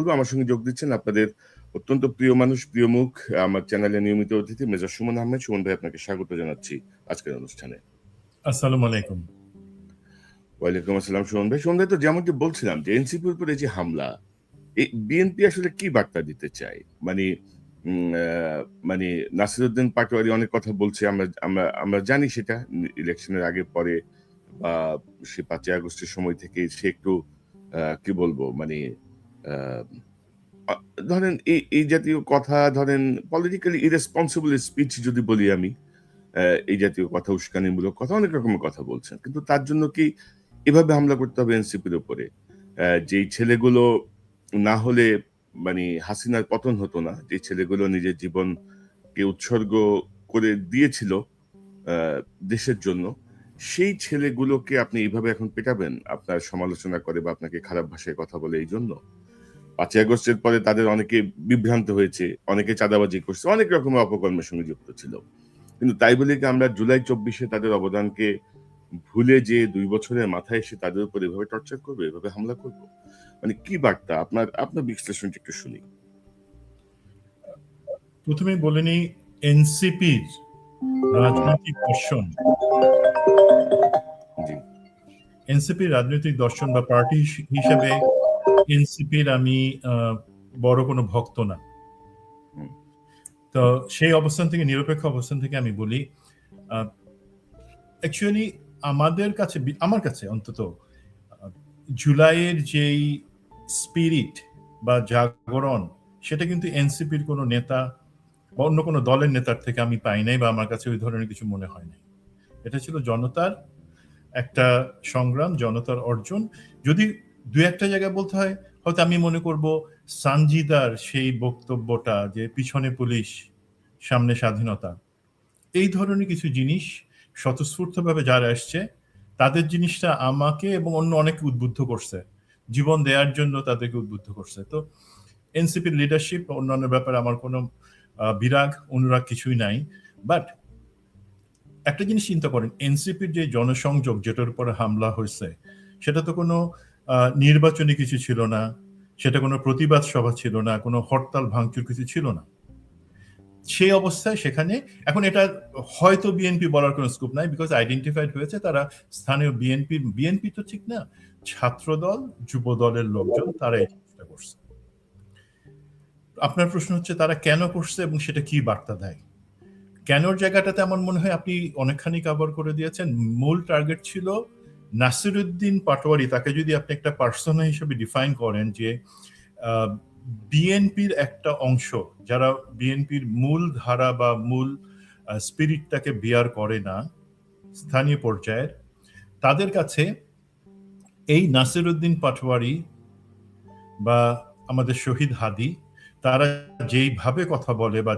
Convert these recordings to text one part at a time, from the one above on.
বলবো আমার সঙ্গে যোগ দিচ্ছেন আপনাদের অত্যন্ত প্রিয় মানুষ, প্রিয় মুখ, আমার চ্যানেলের নিয়মিত অতিথি মেজর সুমন আহমেদ। সুমন ভাই, আপনাকে স্বাগত জানাচ্ছি আজকের অনুষ্ঠানে। আসসালামু আলাইকুম। ওয়ালাইকুম আসসালাম সুমন ভাই। সুমন ভাই, তো যেমনটি বলছিলাম যে এনসিপির উপরে যে হামলা, এই বিএনপি আসলে কি বার্তা দিতে চায়? মানে মানে নাসিরউদ্দিন পাটোয়ারি অনেক কথা বলছে, আমরা আমরা আমরা জানি সেটা ইলেকশনের আগে পরে বা সে ৫ই আগস্টের সময় থেকে সে একটু কি বলবো মানে আহ আ ধরেন এই জাতীয় কথা, ধরেন পলিটিক্যালি ইরেসপন্সিবল স্পিচ যদি বলি আমি, এই জাতীয় কথা, উস্কানিমূলক কথা, অনেক রকমের কথা বলছেন। কিন্তু তার জন্য কি এভাবে হামলা করতে হবে এনসিপির উপরে? যেই ছেলেগুলো না হলে মানে হাসিনার পতন হতো না, যে ছেলেগুলো নিজের জীবনকে উৎসর্গ করে দিয়েছিল আ দেশের জন্য, সেই ছেলেগুলোকে আপনি এভাবে এখন পেটাবেন? আপনার সমালোচনা করে বা আপনাকে খারাপ ভাষায় কথা বলে এইজন্য? ৫ই আগস্টের পরে তাদের অনেকে বিভ্রান্ত হয়েছে, অনেকে চাঁদাবাজি করছে, অনেক রকমের অপকর্মের সঙ্গে যুক্ত ছিল। কিন্তু তাই বলে কি আমরা জুলাই ২৪ এ তাদের অবদানকে ভুলে যেয়ে ২ বছরের মাথায় এসে তাদের উপর এভাবে টর্চার করব, এভাবে হামলা করব? মানে কি বার্তা? আপনার বিশ্লেষণটা একটু শুনি। প্রথমেই বলে নিই, এনসিপির রাজনৈতিক দর্শন জি। এনসিপির রাজনৈতিক দর্শন বা পার্টি হিসেবে এনসিপির আমি বড় কোনো ভক্ত না। হুম, তো সেই অবস্থান থেকে, নিরপেক্ষ অবস্থান থেকে আমি বলি, অ্যাকচুয়ালি আমার কাছে অন্তত জুলাইয়ের যেই স্পিরিট বা জাগরণ, সেটা কিন্তু এনসিপির কোনো নেতা বা অন্য কোনো দলের নেতার থেকে আমি পাই নাই, বা আমার কাছে ওই ধরনের কিছু মনে হয় নাই। এটা ছিল জনতার একটা সংগ্রাম, জনতার অর্জন। যদি দু একটা জায়গায় বলতে হয়, হয়তো আমি মনে করব সানজিদার সেই বক্তব্যটা, যে পিছনে পুলিশ সামনে স্বাধীনতা, এই ধরনের কিছু জিনিস স্বতঃস্ফূর্তভাবে যারা আসছে, তাদের জিনিসটা আমাকে এবং অন্য অনেকে উদ্বুদ্ধ করছে, জীবন দেওয়ার জন্য তাদেরকে উদ্বুদ্ধ করছে। তো এনসিপির লিডারশিপ, অন্যান্য ব্যাপারে আমার কোনো বিরাগ অনুরাগ কিছুই নাই। বাট একটা জিনিস চিন্তা করেন, এনসিপির যে জনসংযোগ যেটার উপরে হামলা হয়েছে, সেটা তো কোনো নির্বাচনী কিছু ছিল না, সেটা কোনো প্রতিবাদ সভা ছিল না, কোনো হরতাল ভাঙচুর কিছু ছিল না। সেই অবস্থায় সেখানে এখন এটা হয়তো বিএনপি বলার কোনো স্কোপ নাই, বিকজ আইডেন্টিফাইড হয়েছে তারা স্থানীয় বিএনপি তো ঠিক না, ছাত্রদল, যুব দলের লোকজন তারা এই জিনিসটা করছে। আপনার প্রশ্ন হচ্ছে তারা কেন করছে এবং সেটা কি বার্তা দেয়? কেনর জায়গাটাতে আমার মনে হয় আপনি অনেকখানি কভার করে দিয়েছেন। মূল টার্গেট ছিল নাসিরউদ্দিন পাটোয়ারি, তাকে যদি আপনি একটা পার্সোনা হিসেবে ডিফাইন করেন, যে বিএনপির একটা অংশ, যারা বিএনপির মূল ধারা বা মূল স্পিরিটটাকে বিয়ার করে না স্থানীয় পর্যায়ের, তাদের কাছে এই নাসিরউদ্দিন পাটোয়ারি বা আমাদের শহীদ হাদি, তারা যেইভাবে কথা বলে বা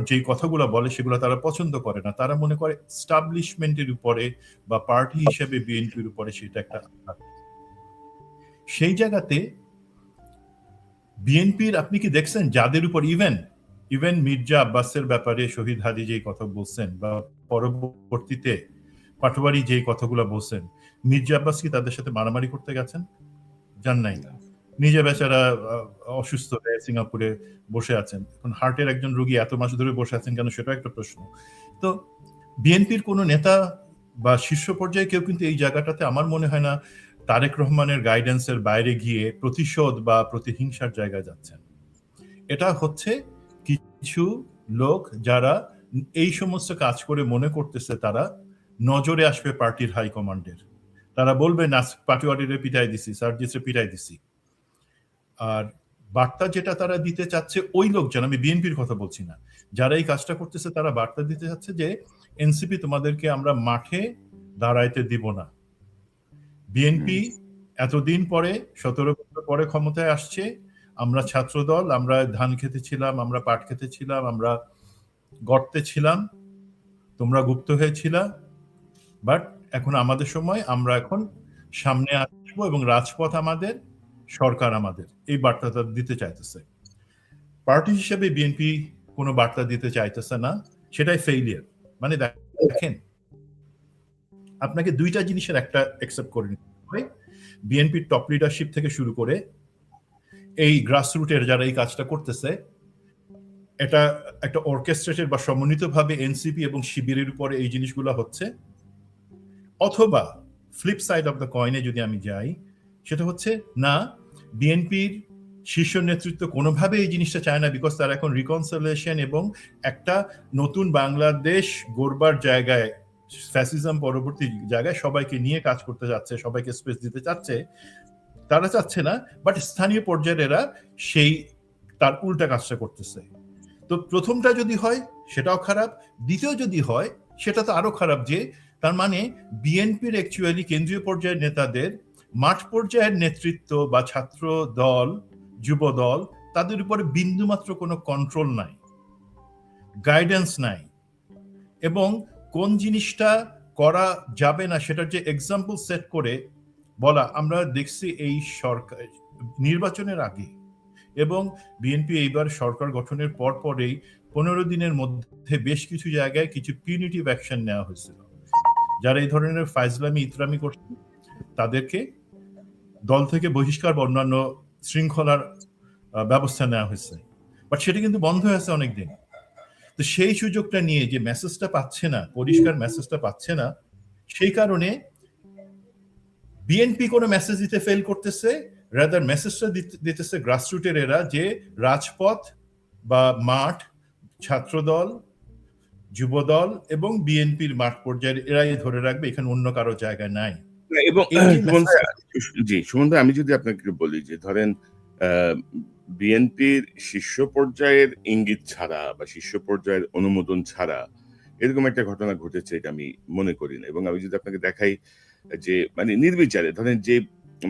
যেই কথাগুলো বলে, সেগুলো তারা পছন্দ করে না। তারা মনে করে এস্টাবলিশমেন্টের উপরে বা পার্টি হিসেবে বিএনপির উপরে সেটা একটা আঘাত। সেই জায়গাতে বিএনপির, আপনি কি দেখছেন যাদের উপর ইভেন মির্জা আব্বাসের ব্যাপারে শহীদ হাদি যেই কথা বলছেন, বা পরবর্তীতে পাটোয়ারি যেই কথাগুলো বলছেন, মির্জা আব্বাস কি তাদের সাথে মারামারি করতে গেছেন? যান নাই। নিজে বেচারা অসুস্থ হয়ে সিঙ্গাপুরে বসে আছেন। এখন হার্টের একজন রোগী এত মাস ধরে বসে আছেন কেন, সেটাও একটা প্রশ্ন। তো বিএনপির কোন নেতা বা শীর্ষ পর্যায়ে কেউ কিন্তু এই জায়গাটাতে আমার মনে হয় না তারেক রহমানের গাইডেন্সের বাইরে গিয়ে প্রতিশোধ বা প্রতিহিংসার জায়গায় যাচ্ছেন। এটা হচ্ছে কিছু লোক যারা এই সমস্ত কাজ করে মনে করতেছে তারা নজরে আসবে পার্টির হাইকমান্ডের। তারা বলবে না, পাটোয়ারিরে পিটাই দিছি, সার্জিসে পিটাই দিছি। আর বার্তা যেটা তারা দিতে চাচ্ছে, ওই লোকজন, আমি বিএনপির কথা বলছি না, যারা এই কাজটা করতেছে, তারা বার্তা দিতে চাচ্ছে যে এনসিপি তোমাদেরকে আমরা মাঠে দাঁড়াইতে দিব না। বিএনপি এতদিন পরে, 17 বছর পরে ক্ষমতায় আসছে। আমরা ছাত্রদল, আমরা ধান খেতে ছিলাম, আমরা পাট খেতে ছিলাম, আমরা গর্তে ছিলাম, তোমরা গুপ্ত হয়েছিলা, বাট এখন আমাদের সময়, আমরা এখন সামনে আসবো এবং রাজপথ আমাদের, সরকার আমাদের, এই বার্তাটা দিতে চাইতেছে। পার্টি হিসেবে বিএনপি কোনো বার্তা দিতে চাইতেছে না, সেটাই ফেইলিয়ার। মানে দেখেন, আপনাকে দুইটা জিনিসের একটা অ্যাকসেপ্ট করে নিতে হয়। বিএনপির টপ লিডারশিপ থেকে শুরু করে এই গ্রাসরুটের যারা এই কাজটা করতেছে, এটা একটা অর্কেস্ট্রেটেড বা সমন্বিতভাবে এনসিপি এবং শিবিরের উপরে এই জিনিসগুলো হচ্ছে, অথবা ফ্লিপ সাইড অফ দ্য কয়েনে যদি আমি যাই, সেটা হচ্ছে না, বিএনপির শীর্ষ নেতৃত্ব কোনোভাবে এই জিনিসটা চায় না, বিকজ তারা এখন রিকনসিলিয়েশন এবং একটা নতুন বাংলাদেশ গড়বার জায়গায়, ফ্যাসিজম পরবর্তী জায়গায় সবাইকে নিয়ে কাজ করতে যাচ্ছে, সবাইকে স্পেস দিতে চাচ্ছে, তারা চাচ্ছে না, বাট স্থানীয় পর্যায়ে এরা সেই তার উল্টা কাজটা করতেছে। তো প্রথমটা যদি হয় সেটাও খারাপ, দ্বিতীয় যদি হয় সেটা তো আরো খারাপ, যে তার মানে বিএনপির অ্যাকচুয়ালি কেন্দ্রীয় পর্যায়ের নেতাদের মাঠ পর্যায়ের নেতৃত্ব বা ছাত্র দল, যুব দল, তাদের উপরে বিন্দুমাত্র কোনো কন্ট্রোল নাই, গাইডেন্স নাই, এবং কোন জিনিসটা করা যাবে না সেটার যে এক্সাম্পল সেট করে বলা। আমরা দেখছি এই সরকার নির্বাচনের আগে এবং বিএনপি এইবার সরকার গঠনের পর পরেই 15 দিনের মধ্যে বেশ কিছু জায়গায় কিছু পিউনিটিভ অ্যাকশন নেওয়া হয়েছিল। যারা এই ধরনের ফাইজলামি ইতরামি করছে তাদেরকে দল থেকে বহিষ্কার বা অন্যান্য শৃঙ্খলার ব্যবস্থা নেওয়া হয়েছে, বাট সেটা কিন্তু বন্ধ হয়েছে অনেকদিন। তো সেই সুযোগটা নিয়ে যে মেসেজটা পাচ্ছে না, পরিষ্কার মেসেজটা পাচ্ছে না, সেই কারণে বিএনপি কোনো মেসেজ দিতে ফেল করতেছে, রাদার মেসেজটা দিতেছে গ্রাসরুটের এরা, যে রাজপথ বা মাঠ, ছাত্রদল, যুবদল এবং বিএনপির মাঠ পর্যায়ে এরাই ধরে রাখবে, এখানে অন্য কারো জায়গা নাই। এবং জি সুমন ভাই, আমি যদি আপনাকে বলি যে ধরেন বিএনপির শীর্ষ পর্যায়ের ইঙ্গিত ছাড়া বা শীর্ষ পর্যায়ের অনুমোদন ছাড়া এরকম একটা ঘটনা ঘটেছে, এটা আমি মনে করি না। এবং আমি যদি আপনাকে দেখাই যে মানে নির্বিচারে ধরেন যে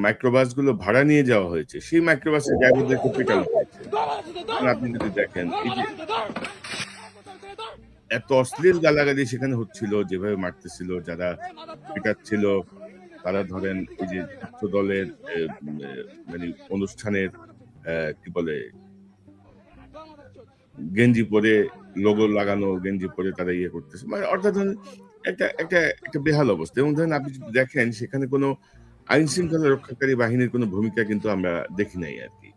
মাইক্রোবাস গুলো ভাড়া নিয়ে যাওয়া হয়েছে, সেই মাইক্রোবাসের ড্রাইভারদেরকে পেটানো হয়েছে। আপনি যদি দেখেন এই যে এত অশ্লীল গালাগালি সেখানে হচ্ছিল, যেভাবে মারতেছিল, যারা পিটাচ্ছিল, তারা ধরেন এই যে ছাত্র দলের মানে অনুষ্ঠানের কি বলে গেঞ্জি পরে, লোগো লাগানো গেঞ্জি পরে তারা ইয়ে করতেছে, মানে অর্থাৎ একটা একটা একটা বেহাল অবস্থা। এবং ধরেন আপনি যদি দেখেন সেখানে কোনো আইন শৃঙ্খলা রক্ষাকারী বাহিনীর কোনো ভূমিকা কিন্তু আমরা দেখি নাই আর কি।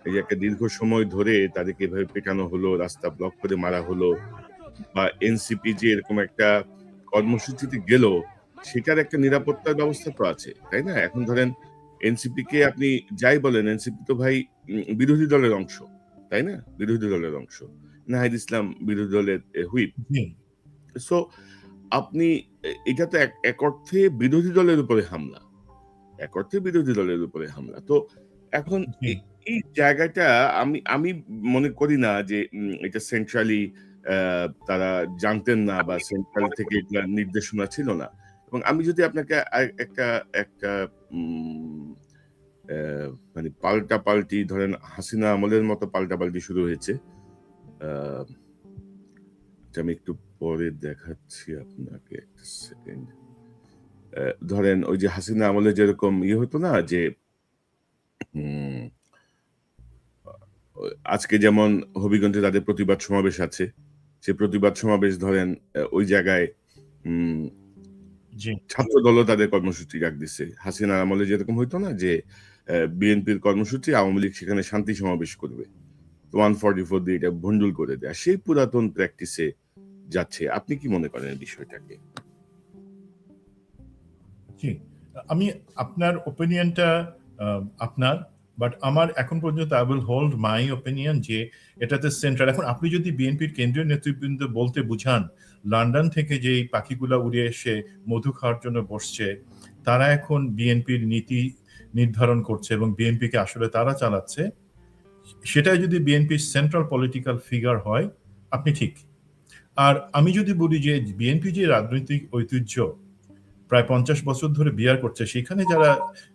এই যে একটা দীর্ঘ সময় ধরে তাদেরকে এভাবে পেটানো হলো, রাস্তা ব্লক করে মারা হলো, বা এনসিপি যে এরকম একটা কর্মসূচিতে গেল, সেটার একটা নিরাপত্তার ব্যবস্থা তো আছে, তাই না? এখন ধরেন এনসিপি কে আপনি যাই বলেন, এনসিপি তো ভাই বিরোধী দলের অংশ, তাই না? বিরোধী দলের অংশ। নাহিদ ইসলাম বিরোধী দলের হুইপ। সো আপনি এটা তো এক অর্থে বিরোধী দলের উপরে হামলা, এক অর্থে বিরোধী দলের উপরে হামলা। তো এখন এই জায়গাটা আমি মনে করি না যে এটা সেন্ট্রালি তারা জানতেন না বা সেন্ট্রাল থেকে এটা নির্দেশনা ছিল না। এবং আমি যদি আপনাকে একটা একটা মানে পাল্টাপাল্টি, ধরেন হাসিনা আমলের মতো পাল্টাপাল্টি শুরু হয়েছে। আমি একটু পরে দেখাচ্ছি আপনাকে, একটা সেকেন্ড। ধরেন ওই যে হাসিনা আমলে যেরকম ইয়ে হতো না, যে আজকে যেমন হবিগঞ্জে তাদের প্রতিবাদ সমাবেশ আছে, সে প্রতিবাদ সমাবেশ ধরেন ওই জায়গায় ছাত্র দলও তাদের কর্মসূচি ডাক দিচ্ছে। হাসিনা আমলে যেরকম হইতো না যে বিএনপির কর্মসূচি, আওয়ামী লীগ সেখানে শান্তি সমাবেশ করবে, 144 দিয়ে এটা ভন্ডুল করে দেয়, সেই পুরাতন প্র্যাকটিসে যাচ্ছে। আপনি কি মনে করেন বিষয়টাকে? জি, আমি আপনার ওপিনিয়নটা আপনার, বাট আমার এখন পর্যন্ত I will hold my opinion যে এটাতে সেন্ট্রাল। এখন আপনি যদি বিএনপির কেন্দ্রীয় নেতৃবৃন্দ বলতে বুঝান লন্ডন থেকে যেই পাখিগুলা উড়ে এসে মধু খাওয়ার জন্য বসছে, তারা এখন বিএনপির নীতি নির্ধারণ করছে এবং বিএনপিকে আসলে তারা চালাচ্ছে, সেটাই যদি বিএনপির সেন্ট্রাল পলিটিক্যাল ফিগার হয়, আপনি ঠিক। আর আমি যদি বলি যে বিএনপি যে রাজনৈতিক ঐতিহ্য প্রায় 50 বছর ধরে বিয়ার করছে, সেখানে যারা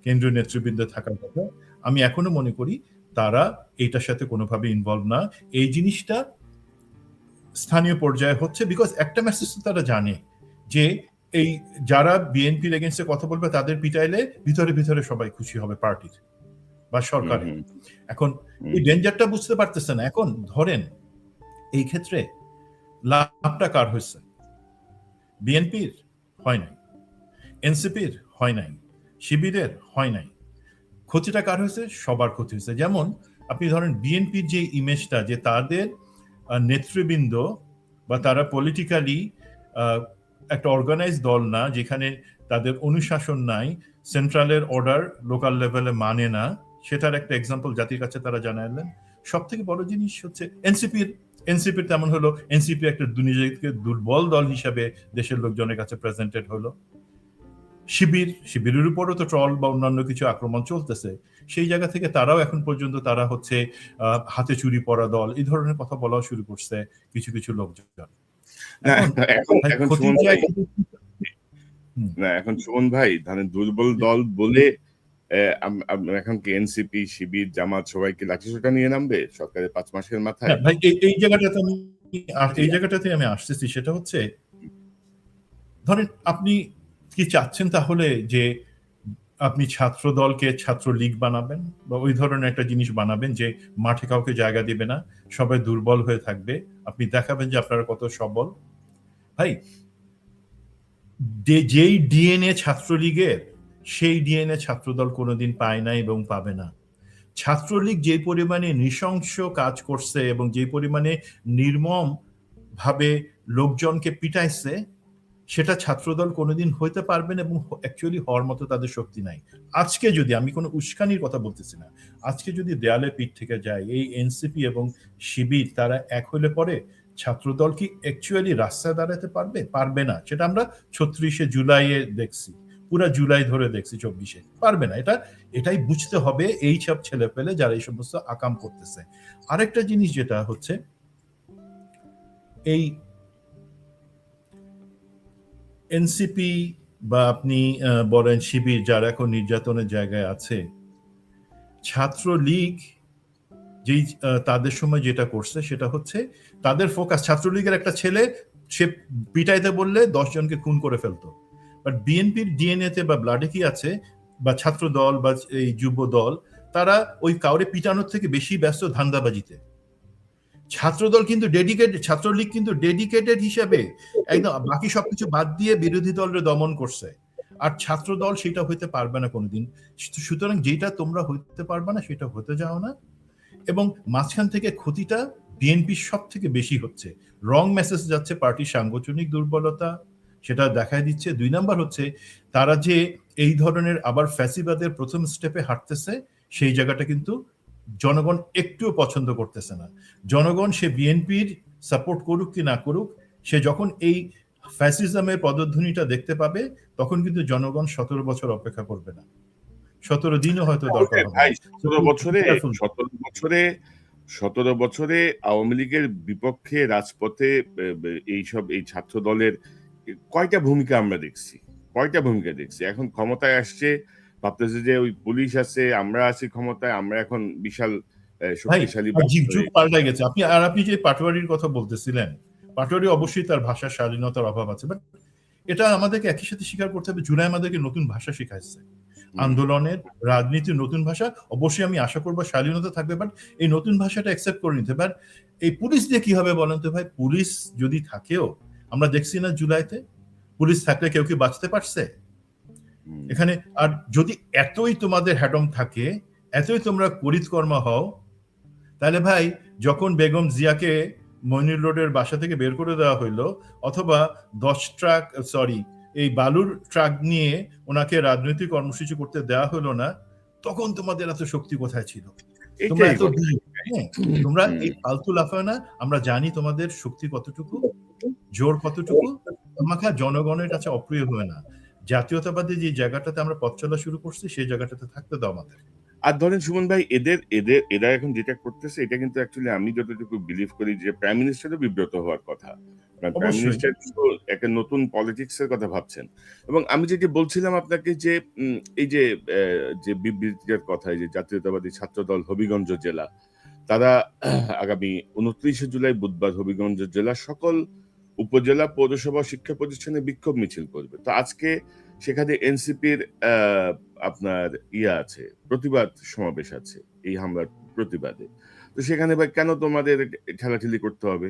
কেন্দ্রীয় নেতৃবৃন্দ থাকার কথা, আমি এখনো মনে করি তারা এইটার সাথে কোনোভাবে ইনভলভ না। এই জিনিসটা স্থানীয় পর্যায়ে হচ্ছে, বিকজ একটা মেসেজ তারা জানে যে এই যারা বিএনপির এগেইনস্টে কথা বলবে তাদের পিটাইলে ভিতরে ভিতরে সবাই খুশি হবে, পার্টির বা সরকারের। এখন এই ডেঞ্জারটা বুঝতে পারতেছে না। এখন ধরেন এই ক্ষেত্রে লাভটা কার হয়েছে? বিএনপির হয় নাই, এনসিপির হয় নাই, শিবিরের হয় নাই, ক্ষতিটা কার হয়েছে? সবার ক্ষতি হয়েছে। যেমন আপনি ধরেন বিএনপির যে ইমেজটা, যে তাদের নেতৃবৃন্দ বা তারা পলিটিক্যালি একটা অর্গানাইজ দল না, যেখানে তাদের অনুশাসন নাই, সেন্ট্রালের অর্ডার লোকাল লেভেলে মানে না, সেটার একটা এক্সাম্পল জাতির কাছে তারা জানালেন। সব থেকে বড় জিনিস হচ্ছে এনসিপির তেমন হলো, এনসিপি একটা নিজেকে দুর্বল দল হিসাবে দেশের লোকজনের কাছে প্রেজেন্টেড হলো। শিবিরের উপরও তো ট্রল বা অন্যান্য কিছু আক্রমণ চলতেছে, সেই জায়গা থেকে তারাও এখন পর্যন্ত তারা হচ্ছে হাতে চুরি পরা দল, এই ধরনের কথা বলাও শুরু করছে কিছু কিছু লোকজন। এখন সুমন ভাই ধরেন দুর্বল দল বলে এখন কি এনসিপি, শিবির, জামাত সবাইকে লাঠিসোঁটা নিয়ে নামবে সরকারের 5 মাসের মাথায়? ভাই এই জায়গাটাতে আমি আসতেছি, সেটা হচ্ছে ধরেন আপনি কি চাচ্ছেন তাহলে যে আপনি ছাত্র দলকে ছাত্রলীগ বানাবেন বা ওই ধরনের একটা জিনিস বানাবেন যে মাঠে কাউকে জায়গা দিবে না, সবাই দুর্বল হয়ে থাকবে, আপনি দেখাবেন যে আপনারা কত সবল? ভাই যেই ডিএনএ ছাত্রলীগের, সেই ডিএনএ ছাত্রদল কোনোদিন পায় না এবং পাবে না। ছাত্রলীগ যে পরিমাণে নৃশংস কাজ করছে এবং যে পরিমাণে নির্মম ভাবে লোকজনকে পিটাইছে, সেটা ছাত্রদল কোনোদিন হইতে পারবে না এবং অ্যাকচুয়ালি হওয়ার মতো তাদের শক্তি নাই। আজকে যদি, আমি কোনো উস্কানির কথা বলতেছি না, আজকে যদি দেয়ালে পিঠ থেকে যায় এই এনসিপি এবং শিবির, তারা এক হলে পরে ছাত্রদল কি অ্যাকচুয়ালি রাস্তায় দাঁড়াতে পারবে না। সেটা আমরা 36শে জুলাইয়ে দেখছি, পুরা জুলাই ধরে দেখছি, 24শে পারবে না। এটাই বুঝতে হবে এই সব ছেলে পেলে যারা এই সমস্ত আকাম করতেছে। আরেকটা জিনিস যেটা হচ্ছে, এই এনসিপি বা আপনি বলেন শিবির, যারা এখন নির্যাতনের জায়গায় আছে, ছাত্রলীগ যেই তাদের সময় যেটা করছে সেটা হচ্ছে তাদের ফোকাস, ছাত্রলীগের একটা ছেলে সে পিটাইতে বললে 10 জনকে খুন করে ফেলতো। বাট বিএনপির ডিএনএতে বা ব্লাডে কি আছে, বা ছাত্র দল বা এই যুব দল, তারা ওই কাউরে পিটানোর থেকে বেশি ব্যস্ত ধান্দাবাজিতে। ছাত্রদল কিন্তু ছাত্রলীগ কিন্তু ডেডিকেটেড হিসেবে একদম বাকি সবকিছু বাদ দিয়ে বিরোধী দলের দমন করছে, আর ছাত্র দল সেটা হইতে পারবে না কোনোদিন। সুতরাং যেটা তোমরা হইতে পারবে না সেটা হতে যাও না, এবং মাঝখান থেকে ক্ষতিটা বিএনপির সব থেকে বেশি হচ্ছে। রং মেসেজ যাচ্ছে, পার্টির সাংগঠনিক দুর্বলতা সেটা দেখায় দিচ্ছে। 2 নাম্বার হচ্ছে তারা যে এই ধরনের আবার ফ্যাসিবাদের প্রথম স্টেপে হাঁটতেছে, সেই জায়গাটা কিন্তু জনগণ একটুও পছন্দ করতেছে না। জনগণ সে বিএনপির সাপোর্ট করুক কি না করুক, সে যখন এই ফ্যাসিজমের পদধ্বনিটা দেখতে পাবে, তখন কিন্তু জনগণ 17 বছর অপেক্ষা করবে না, 17 দিনও হয়তো দরকার হবে। ভাই 17 বছরে আওয়ামী লীগের বিপক্ষে রাজপথে এই ছাত্র দলের কয়টা ভূমিকা আমরা দেখছি? এখন ক্ষমতায় আসছে, ভাবতেছে যে ওই পুলিশ আছে, আমরা আছি ক্ষমতায়, আমরা এখন বিশাল শক্তিশালী। যুগ পাল্টাই গেছে। আপনি যে পাটোয়ারির কথা বলতেছিলেন, পাটোয়ারি অবশ্যই তার ভাষার স্বাধীনতার অভাব আছে, বাট এটা আমাদেরকে একই সাথে স্বীকার করতে হবে, জুলাই আমাদেরকে নতুন ভাষা শিখাইছে, আন্দোলনের রাজনীতির নতুন ভাষা। অবশ্যই আমি আশা করবো স্বাধীনতা থাকবে, বাট এই নতুন ভাষাটা অ্যাকসেপ্ট করে নিতে। বাট এই পুলিশ দিয়ে কি হবে বলেন তো ভাই? পুলিশ যদি থাকেও, আমরা দেখছি না জুলাইতে পুলিশ থাকলে কেউ কি বাঁচতে পারছে এখানে? আর যদি এতই তোমাদের হ্যাডম থাকে, এতই তোমরা করিতকর্মা হও, তাহলে ভাই যখন বেগম জিয়াকে মইনুল রোডের বাসা থেকে বের করে দেওয়া হইলো, অথবা 10 ট্রাক এই বালুর ট্রাক নিয়ে ওনাকে রাজনৈতিক কর্মসূচি করতে দেওয়া হলো না, তখন তোমাদের এত শক্তি কোথায় ছিল? তোমরা এই ফালতু লাফায় না, আমরা জানি তোমাদের শক্তি কতটুকু, জোর কতটুকু। তোমাকে জনগণের কাছে অপ্রিয় হয় না। জাতীয়তাবাদী যে জায়গাটাতে আমরা পথ চলা শুরু করছি, সেই জায়গাটাতে থাকতে দাও আমাদের। আর ধরেন সুমন ভাই, এরা এখন যেটা করতেছে, এটা কিন্তু অ্যাকচুয়ালি আমি যতটুকু বিলিভ করি যে প্রাইম মিনিস্টারও বিব্রত হওয়ার কথা। প্রাইম মিনিস্টার কিন্তু একটা নতুন পলিটিক্স এর কথা ভাবছেন। এবং আমি যেটা বলছিলাম আপনাকে যে এই যে বিবৃতির কথা, যে জাতীয়তাবাদী ছাত্রদল হবিগঞ্জ জেলা, তারা আগামী 29শে জুলাই বুধবার হবিগঞ্জ জেলার সকল উপজেলা, পৌরসভা, শিক্ষা প্রতিষ্ঠানে বিক্ষোভ মিছিল করবে। তো আজকে সেখানে এনসিপির আপনার আছে, প্রতিবাদ সমাবেশ আছে এই হামলার প্রতিবাদে। তো সেখানে ভাই কেন তোমাদের ঠেলাঠেলি করতে হবে?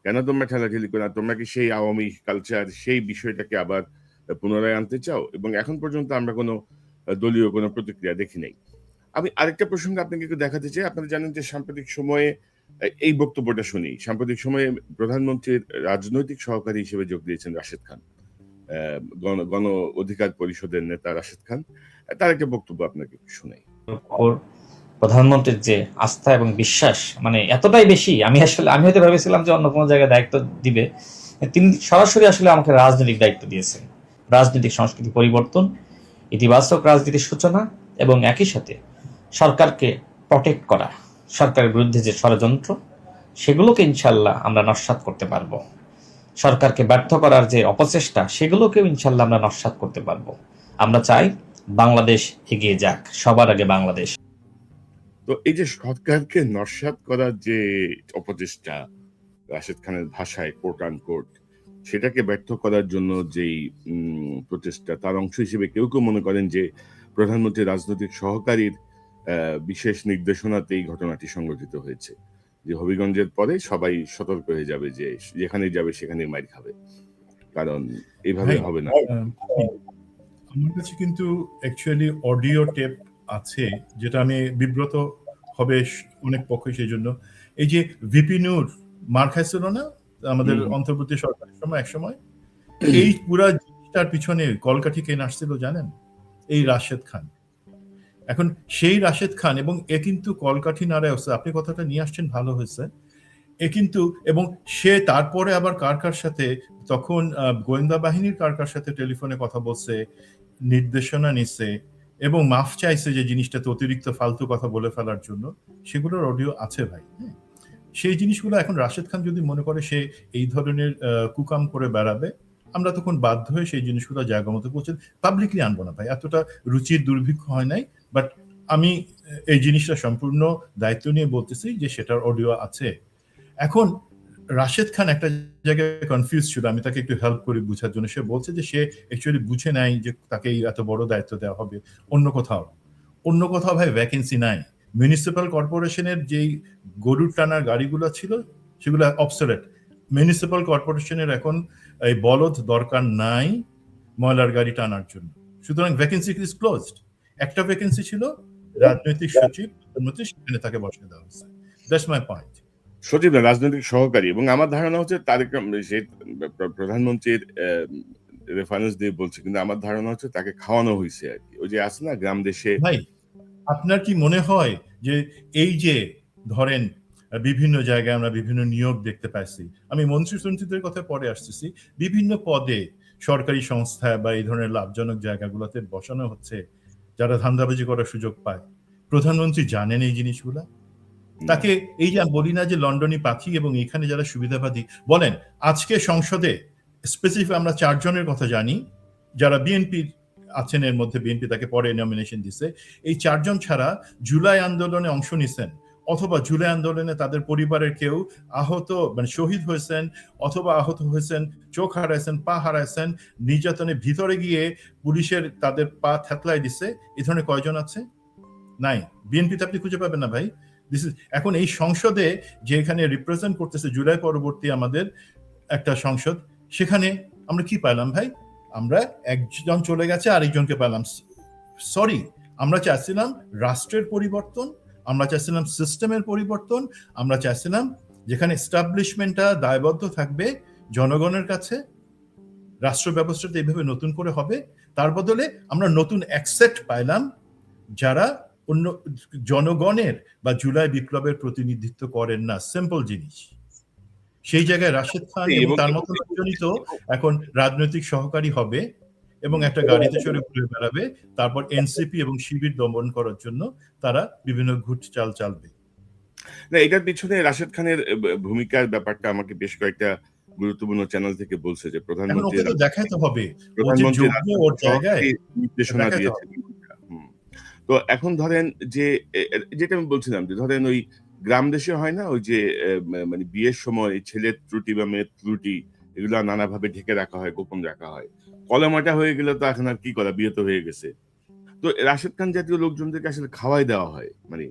কেন তোমরা ঠেলাঠেলি করো না? তোমরা কি সেই আওয়ামী কালচার, সেই বিষয়টাকে আবার পুনরায় আনতে চাও? এবং এখন পর্যন্ত আমরা কোনো দলীয় কোনো প্রতিক্রিয়া দেখি নাই। আমি আরেকটা প্রসঙ্গে আপনাকে একটু দেখাতে চাই। আপনারা জানেন যে সাম্প্রতিক সময়ে এই বক্তব্যটা শুনি। সাম্প্রতিক সময়ে প্রধানমন্ত্রীর রাজনৈতিক সহকারী হিসেবে যোগ দিয়েছেন রাশেদ খান। গণ অধিকার পরিষদের নেতা রাশেদ খান। তার একটা বক্তব্য আপনাকে একটু শোনাই। প্রধানমন্ত্রীর যে আস্থা এবং বিশ্বাস মানে এতটাই বেশি, আমি হয়তো ভেবেছিলাম যে অন্য কোনো জায়গায় দায়িত্ব দিবে, তিনি সরাসরি আসলে আমাকে রাজনৈতিক দায়িত্ব দিয়েছেন। রাজনৈতিক সংস্কৃতি পরিবর্তন, ইতিবাচক রাজনীতির সূচনা এবং একই সাথে সরকারকে প্রটেক্ট করা, সরকারের বিরুদ্ধে যে ষড়যন্ত্র সেগুলোকে ইনশাল্লাহ আমরা নস্যাৎ করতে পারবো। সরকারকে ব্যর্থ করার যে অপচেষ্টা সেগুলোকেও ইনশাল্লাহ আমরা নস্যাৎ করতে পারবো। আমরা চাই বাংলাদেশ এগিয়ে যাক, সবার আগে বাংলাদেশ। তো এই যে সরকারকে নস্যাৎ করার যে অপচেষ্টা, রাশেদ খানের ভাষায় কোট আনকোট, সেটাকে ব্যর্থ করার জন্য যেই প্রচেষ্টা, তার অংশ হিসেবে কেউ কেউ মনে করেন যে প্রধানমন্ত্রী রাজনৈতিক সহকারীর বিশেষ নির্দেশনাতে এই ঘটনাটি সংঘটিত হয়েছে, যে হবিগঞ্জের পরে সবাই সতর্ক হয়ে যাবে যে যেখানে যাবে সেখানে মাইর খাবে, কারণ এইভাবে হবে না। আমার কাছে কিন্তু অ্যাকচুয়ালি অডিও টেপ আছে, যেটা আমি বিব্রত হবে অনেক পক্ষে, সেই জন্য এই যে ভিপি নূর মার খাইছিল না আমাদের অন্তর্বর্তী সরকারের সময়, এক সময় এই পুরা জিনিসটার পিছনে কলকাঠি কে নাচছিল জানেন? এই রাশেদ খান। এখন সেই রাশেদ খান, এবং এ কিন্তু কলকাঠি নাড়ায় হচ্ছে, আপনি কথাটা নিয়ে আসছেন ভালো হয়েছে, এ কিন্তু, এবং সে তারপরে আবার কার কার সাথে তখন গোয়েন্দা বাহিনীর কার কার সাথে টেলিফোনে কথা বলছে, নির্দেশনা নিচ্ছে এবং মাফ চাইছে যে জিনিসটাতে অতিরিক্ত ফালতু কথা বলে ফেলার জন্য, সেগুলোর অডিও আছে ভাই। সেই জিনিসগুলো এখন রাশেদ খান যদি মনে করে সে এই ধরনের কুকাম করে বেড়াবে, আমরা তখন বাধ্য হয়ে সেই জিনিসগুলো জায়গা মতো পৌঁছে পাবলিকলি আনবো না ভাই। এতটা রুচির দুর্ভিক্ষ হয় নাই, বাট আমি এই জিনিসটা সম্পূর্ণ দায়িত্ব নিয়ে বলতেছি যে সেটার অডিও আছে। এখন রাশেদ খান একটা জায়গায় কনফিউজ ছিল, আমি তাকে একটু হেল্প করি বুঝার জন্য। সে বলছে যে সে অ্যাকচুয়ালি বুঝে নাই যে তাকে এত বড় দায়িত্ব দেওয়া হবে অন্য কোথাও ভাই ভ্যাকেন্সি নাই। মিউনিসিপ্যাল কর্পোরেশনের যেই গরুর টানার গাড়িগুলো ছিল সেগুলো অবসোলেট। মিউনিসিপ্যাল কর্পোরেশনের এখন এই বলদ দরকার নাই ময়লার গাড়ি টানার জন্য, সুতরাং ভ্যাকেন্সি ইজ ক্লোজড। একটা ভ্যাকেন্সি ছিল রাজনৈতিক সচিব, সেখানে তাকে বসিয়ে দেওয়া হয়েছে। That's my point. সচিব না, রাজনৈতিক সহকারী। এবং আমার ধারণা হচ্ছে তারেক প্রধানমন্ত্রীর রেফারেন্স দিয়ে বলছে, কিন্তু আমার ধারণা হচ্ছে তাকে খাওয়ানো হয়েছে আর কি। ওই যে আছে না গ্রাম দেশে। ভাই আপনার কি মনে হয় যে এই যে ধরেন বিভিন্ন জায়গায় আমরা বিভিন্ন নিয়োগ দেখতে পাইছি, আমি মন্ত্রীদের কথা পরে আসতেছি, বিভিন্ন পদে সরকারি সংস্থা বা এই ধরনের লাভজনক জায়গাগুলোতে বসানো হচ্ছে যারা ধান্দাবাজি করার সুযোগ পায়। প্রধানমন্ত্রী জানেন এই জিনিসগুলা? তাকে এই যে বলি না যে লন্ডনী পাখি, এবং এখানে যারা সুবিধাবাদী বলেন, আজকে সংসদে স্পেসিফিক আমরা 4 জনের কথা জানি যারা বিএনপির আছেন, এর মধ্যে বিএনপি তাকে পরে নমিনেশন দিছে। এই 4 জন ছাড়া জুলাই আন্দোলনে অংশ নিছেন, অথবা জুলাই আন্দোলনে তাদের পরিবারের কেউ আহত মানে শহীদ হয়েছেন, অথবা আহত হয়েছেন, চোখ হারাইছেন, পা হারাইছেন, নির্যাতনের ভিতরে গিয়ে পুলিশের তাদের পা থেতলাই দিছে। এই ধরনের কয়জন আছে? নাই। বিএনপিতে আপনি খুঁজে পাবেন না ভাই। এখন এই সংসদে যে এখানে রিপ্রেজেন্ট করতেছে জুলাই পরবর্তী আমাদের একটা সংসদ, সেখানে আমরা কি পাইলাম ভাই? আমরা একজন চলে গেছে, আরেকজনকে পেলাম। সরি, আমরা চাইছিলাম রাষ্ট্রের পরিবর্তন, আমরা চাইছিলাম সিস্টেমের পরিবর্তন, আমরা চাইছিলাম যেখানে এস্টাবলিশমেন্টটা দায়বদ্ধ থাকবে জনগণের কাছে, রাষ্ট্র ব্যবস্থাটা এইভাবে নতুন করে হবে। তার বদলে আমরা নতুন অ্যাকসেপ্ট পাইলাম যারা অন্য জনগণের বা জুলাই বিপ্লবের প্রতিনিধিত্ব করেন না। সিম্পল জিনিস। সেই জায়গায় রাশেদ খান এবং তার মতো লোকজনই তো এখন রাজনৈতিক সহকারী হবে এবং একটা গাড়িতে চড়ে ঘুরে বেড়াবে, তারপর এনসিপি এবং শিবির দমন করার জন্য তারা বিভিন্ন ঘুট চাল চালবে। না, এটার পিছনে রাশেদ খানের ভূমিকার ব্যাপারটা আমাকে বেশ কয়েকটা গুরুত্বপূর্ণ চ্যানেল থেকে বলছে যে প্রধানমন্ত্রী দেখাতে হবে ওর জায়গায় নির্দেশনা দিয়েছে। তো এখন ধরেন যে যেটা আমি বলছিলাম যে ধরেন ওই গ্রাম দেশে হয় না, ওই যে মানে বিয়ের সময় ছেলের ত্রুটি বা মেয়ের ত্রুটি এগুলো নানাভাবে ঢেকে রাখা হয়, গোপন রাখা হয়। কলমাটা হয়ে গেলে তো এখন আর কি করা, বিয়ে তো হয়ে গেছে। তো রাশেদ খান জাতীয় লোকজনদেরকে আসলে খাওয়াই দেওয়া হয়, মানে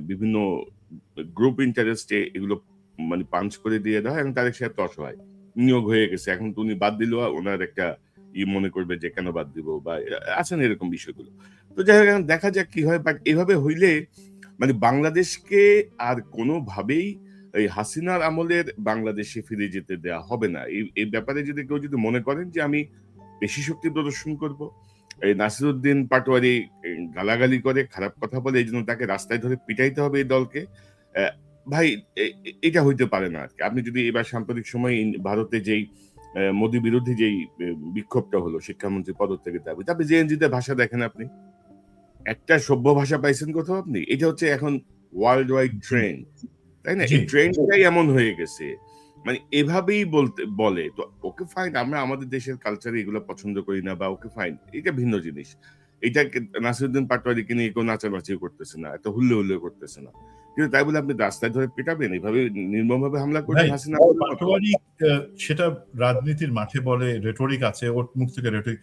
বিভিন্ন গ্রুপ ইন্টারেস্টে এগুলো মানে পাঞ্চ করে দিয়ে দেওয়া হয়, এবং তাদের সাথে অসহায় নিয়োগ হয়ে গেছে। এখন তো উনি বাদ দিলেও ওনার একটা মনে করবে যে কেন বাদ দিব, বা আছেন এরকম বিষয়গুলো। তো যাই হোক, এখন দেখা যাক কি হয়। বাট এভাবে হইলে মানে বাংলাদেশকে আর কোনোভাবেই এই হাসিনার আমলের বাংলাদেশে ফিরে যেতে দেয়া হবে না। এই ব্যাপারে যদি কেউ যদি মনে করেন যে আমি পেশি শক্তি প্রদর্শন করব, এই নাসিরুদ্দিন পাটোয়ারি গালাগালি করে, খারাপ কথা বলে, এইজন্য তাকে রাস্তায় ধরে পিটাইতে হবে এই দলকে, ভাই এটা হইতে পারে না আরকি। আপনি যদি এবার সাম্প্রতিক সময়ে ভারতে যেই মোদি বিরোধী যেই বিক্ষোভটা হলো, শিক্ষামন্ত্রী পদত্যাগের দাবি, তারপরে জেএনজিতে ভাষা দেখেন আপনি, একটা সভ্য ভাষা পাইছেন কোথাও আপনি? এটা হচ্ছে এখন ওয়ার্ল্ড ওয়াইড ট্রেন্ড, তাই না? জি। এই ট্রেন্ডটাই এমন হয়ে গেছে। মানে এভাবেই বলে। তো ওকে ফাইন, আমরা আমাদের দেশের কালচারে এগুলো পছন্দ করি না, বা ওকে ফাইন, এটা ভিন্ন জিনিস। এইটাকে নাসিরুদ্দিন পাটোয়ারিকে নিয়ে কেউ নাচানাচি করতেছে না, এত হুল্লোড় করতেছে না। কিন্তু তাই বলে আপনি রাস্তায় ধরে পিটাবেন, এভাবে নির্মমভাবে হামলা করবেন ভাই, হাসিনা আমলের মতো? পাটোয়ারি সেটা রাজনীতির মাঠে বলে, রেটরিক আছে, ওর মুখ থেকে রেটরিক।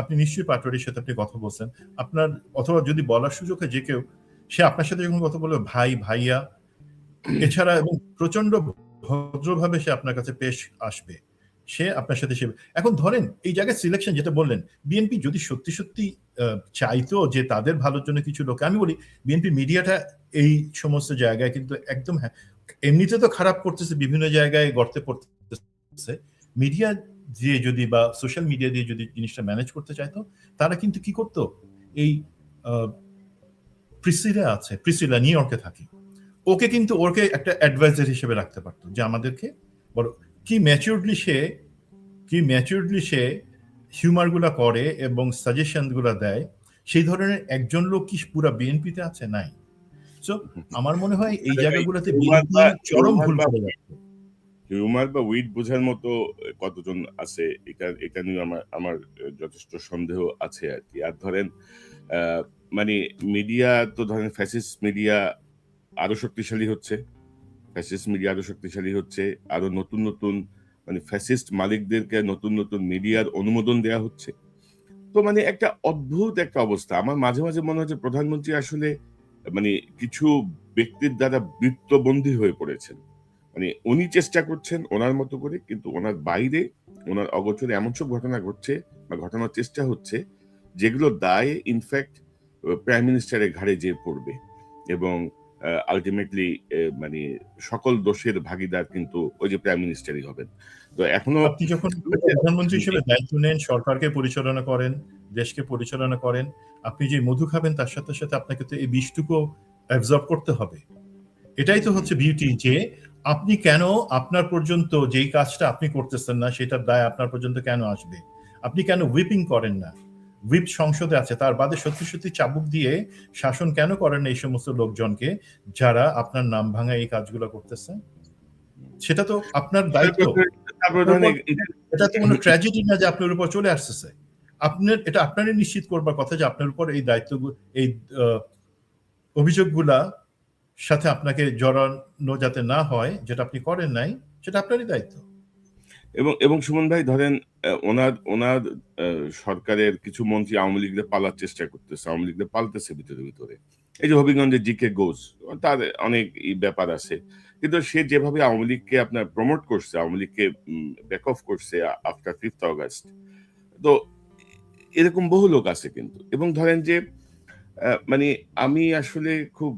আপনি নিশ্চয়ই পাটোয়ারির সাথে আপনি কথা বলছেন। আপনার অথবা যদি বলার সুযোগ হয় যে কেউ, সে আপনার সাথে যখন কথা বলবে ভাই, ভাইয়া, এছাড়া এবং প্রচন্ড ভদ্রভাবে সে আপনার কাছে পেশ আসবে। সে আপনার সাথে এখন ধরেন এই জায়গায় সিলেকশন যেটা বললেন, বিএনপি যদি সত্যি সত্যি চাইতো যে তাদের ভালোর জন্য কিছু লোক, আমি বলি বিএনপি মিডিয়াটা এই সমস্ত জায়গায় কিন্তু একদম, হ্যাঁ, এমনিতে তো খারাপ করতেছে, বিভিন্ন জায়গায় গর্তে পড়তেছে, মিডিয়া দিয়ে যদি বা সোশ্যাল মিডিয়া দিয়ে যদি জিনিসটা ম্যানেজ করতে চাইতো, তারা কিন্তু কি করতো, এই প্রিসিলা নিউ ইয়র্কে থাকে, ওকে কিন্তু ওকে একটা অ্যাডভাইজার হিসেবে রাখতে পারতো, যে আমাদেরকে বড় কি ম্যাচিউরডলি সে হিউমার গুলা করে এবং সাজেশন গুলা দেয়, সেই ধরনের একজন লোক কি পুরা বিএনপিতে আছে? নাই। সো আমার মনে হয় এই জায়গাগুলোতে বিএনপি চরম ভুল করে যাচ্ছে। হিউমার বা উইট বোঝার মতো কতজন আছে, এটা নিয়ে আমার যথেষ্ট সন্দেহ আছে আর কি। আর ধরেন মানে মিডিয়া তো ধরেন ফ্যাসিস্ট মিডিয়া আরো শক্তিশালী হচ্ছে, আরো নতুন নতুন মানে ফ্যাসিস্ট মালিকদেরকে নতুন নতুন মিডিয়ার অনুমোদন দেয়া হচ্ছে। তো মানে একটা অদ্ভুত একটা অবস্থা। আমার মাঝে মাঝে মনে হচ্ছে প্রধানমন্ত্রী আসলে মানে কিছু ব্যক্তির দ্বারা বৃত্তবন্দী হয়ে পড়েছেন। মানে উনি চেষ্টা করছেন ওনার মতো করে, কিন্তু ওনার বাইরে, ওনার অগোচরে এমন সব ঘটনা ঘটছে বা ঘটানোর চেষ্টা হচ্ছে, যেগুলোর দায়ে ইনফ্যাক্ট প্রাইম মিনিস্টারের ঘাড়ে যেয়ে পড়বে, এবং আলটিমেটলি মানে সকল দোষের ভাগীদার কিন্তু ওই যে প্রাইম মিনিস্টারই হবেন। তো এখনো আপনি যখন প্রধানমন্ত্রী হিসেবে দায়িত্ব নেন, সরকারকে পরিচালনা করেন, দেশকে পরিচালনা করেন, আপনি যে মধু খাবেন তার সাথে সাথে আপনাকে তো এই বিষটুকু অ্যাবজর্ব করতে হবে। এটাই তো হচ্ছে বিউটি, যে আপনি কেন আপনার পর্যন্ত যেই কাজটা আপনি করতেছেন না সেটার দায় আপনার পর্যন্ত কেন আসবে? আপনি কেন হুইপিং করেন না? হুইপ সংসদে আছে, তার বাদে সত্যি সত্যি চাবুক দিয়ে শাসন কেন করেন না এই সমস্ত লোকজনকে যারা আপনার নাম ভাঙা এই কাজগুলো করতেছে? সেটা তো আপনার দায়িত্ব। এটা তো কোনো ট্র্যাজেডি না যে আপনার উপর চলে আসতেছে। এটা আপনারই নিশ্চিত করবার কথা যে আপনার উপর এই দায়িত্ব, এই অভিযোগগুলা সাথে আপনাকে জড়ানো যাতে না হয়, যেটা আপনি করেন নাই, সেটা আপনারই দায়িত্ব। এবং সুমন ভাই ধরেন ওনার সরকারের কিছু মন্ত্রী আওয়ামী লীগের পালার চেষ্টা করতেছে, আওয়ামী লীগের পালতেছে ভিতরে ভিতরে। এই যে হবিগঞ্জের জিকে ঘোষ, তার অনেক ব্যাপার আছে, কিন্তু সে যেভাবে আওয়ামী লীগকে আপনার প্রমোট করছে, আওয়ামী লীগকে ব্যাক অফ করছে আফটার 5th অগাস্ট, তো এরকম বহু লোক আছে কিন্তু। এবং ধরেন যে মানে আমি আসলে খুব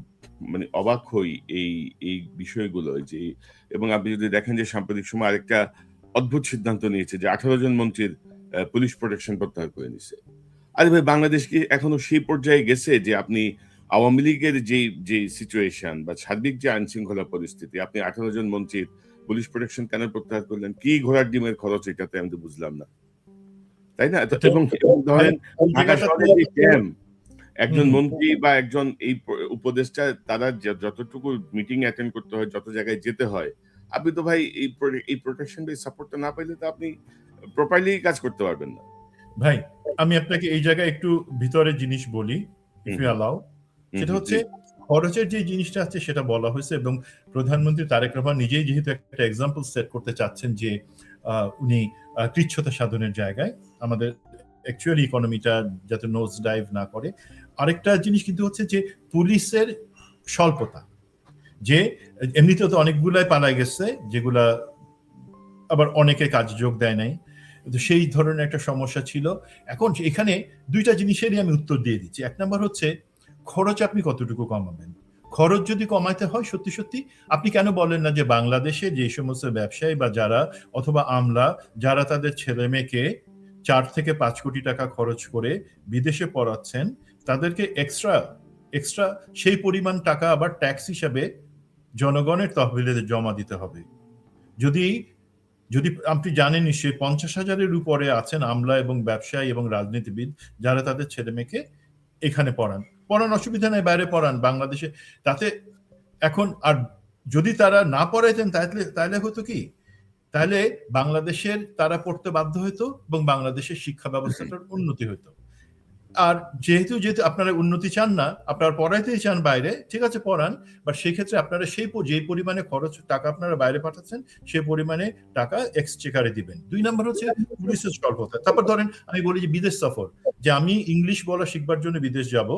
মানে অবাক হই এই বিষয়গুলো যে, এবং আপনি যদি দেখেন যে সাম্প্রতিক সময় আরেকটা অদ্ভুত সিদ্ধান্ত নিয়েছে যে 18 জন মন্ত্রীর পুলিশ প্রোটেকশন প্রত্যাহার করে নিছে। আরে ভাই, বাংলাদেশ কি এখনো সেই পর্যায়ে গেছে যে আপনি আওয়ামী লীগের যে সিচুয়েশন বা সার্বিক যে আইন শৃঙ্খলা পরিস্থিতি, আপনি 18 জন মন্ত্রীর পুলিশ প্রোটেকশন কেন প্রত্যাহার করলেন? কি ঘোড়ার ডিমের খরচ এটাতে, আমি তো বুঝলাম না, তাই না? এবং ধরেন ঢাকা শহরে যে জ্যাম, একজন মন্ত্রী বা একজন এই উপদেষ্টা, তারা যতটুকু মিটিং অ্যাটেন্ড করতে হয়, যত জায়গায় যেতে হয়, আপনি তো ভাই এই প্রোটেকশন এই সাপোর্টটা না পাইলে তো আপনি প্রপারলি কাজ করতে পারবেন না। ভাই, আমি আপনাকে এই জায়গায় একটু ভিতরে জিনিস বলি, ইফ ইউ অ্যালাউ। সেটা হচ্ছে খরচের যে জিনিসটা আছে সেটা বলা হয়েছে, এবং প্রধানমন্ত্রী তারেক রহমান নিজেই যেহেতু একটা এক্সাম্পল সেট করতে চাচ্ছেন যে উনি কৃচ্ছতা সাধনের জায়গায় আমাদের অ্যাকচুয়ালি ইকোনমিটা যাতে নোজ ডাইভ না করে। আরেকটা জিনিস কিন্তু হচ্ছে যে পুলিশের স্বল্পতা, যে এমনিতেও তো অনেকগুলাই পালাই গেছে, যেগুলা আবার অনেকে কাজ যোগ দেয় নাই। তো সেই ধরনের একটা সমস্যা ছিল। এখন এখানে দুইটা জিনিসেরই আমি উত্তর দিয়ে দিচ্ছি। এক নাম্বার হচ্ছে খরচ আপনি কতটুকু কমাবেন। খরচ যদি কমাইতে হয় সত্যি সত্যি আপনি কেন বলেন না যে বাংলাদেশে যে সমস্ত ব্যবসায়ী বা যারা অথবা আমলা যারা তাদের ছেলে মেয়েকে 4 থেকে 5 কোটি টাকা খরচ করে বিদেশে পড়াচ্ছেন, তাদেরকে এক্সট্রা সেই পরিমাণ টাকা আবার ট্যাক্স হিসাবে জনগণের তহবিলে জমা দিতে হবে। যদি যদি আপনি জানেন নিশ্চয়ই 50,000-এর উপরে আছেন আমলা এবং ব্যবসায়ী এবং রাজনীতিবিদ যারা তাদের ছেলে মেয়েকে এখানে পড়ান অসুবিধা নাই, বাইরে পড়ান বাংলাদেশে। তাতে এখন আর যদি তারা না পড়াইতেন তাহলে হতো কি, তাহলে বাংলাদেশের তারা পড়তে বাধ্য হতো এবং বাংলাদেশের শিক্ষা ব্যবস্থাটার উন্নতি হতো। আর যেহেতু আপনারা উন্নতি চান না, আপনারা পড়াইতেই চান বাইরে, ঠিক আছে পড়ান, বাট সেই ক্ষেত্রে আপনারা যে পরিমাণে খরচ টাকা আপনারা বাইরে পাঠাচ্ছেন সেই পরিমাণে টাকা এক্সচেকারে দিবেন। 2 নাম্বার হচ্ছে পুলিশের স্বল্পতা। তারপর ধরেন আমি বলি যে বিদেশ সফর, যে আমি ইংলিশ বলা শিখবার জন্য বিদেশ যাব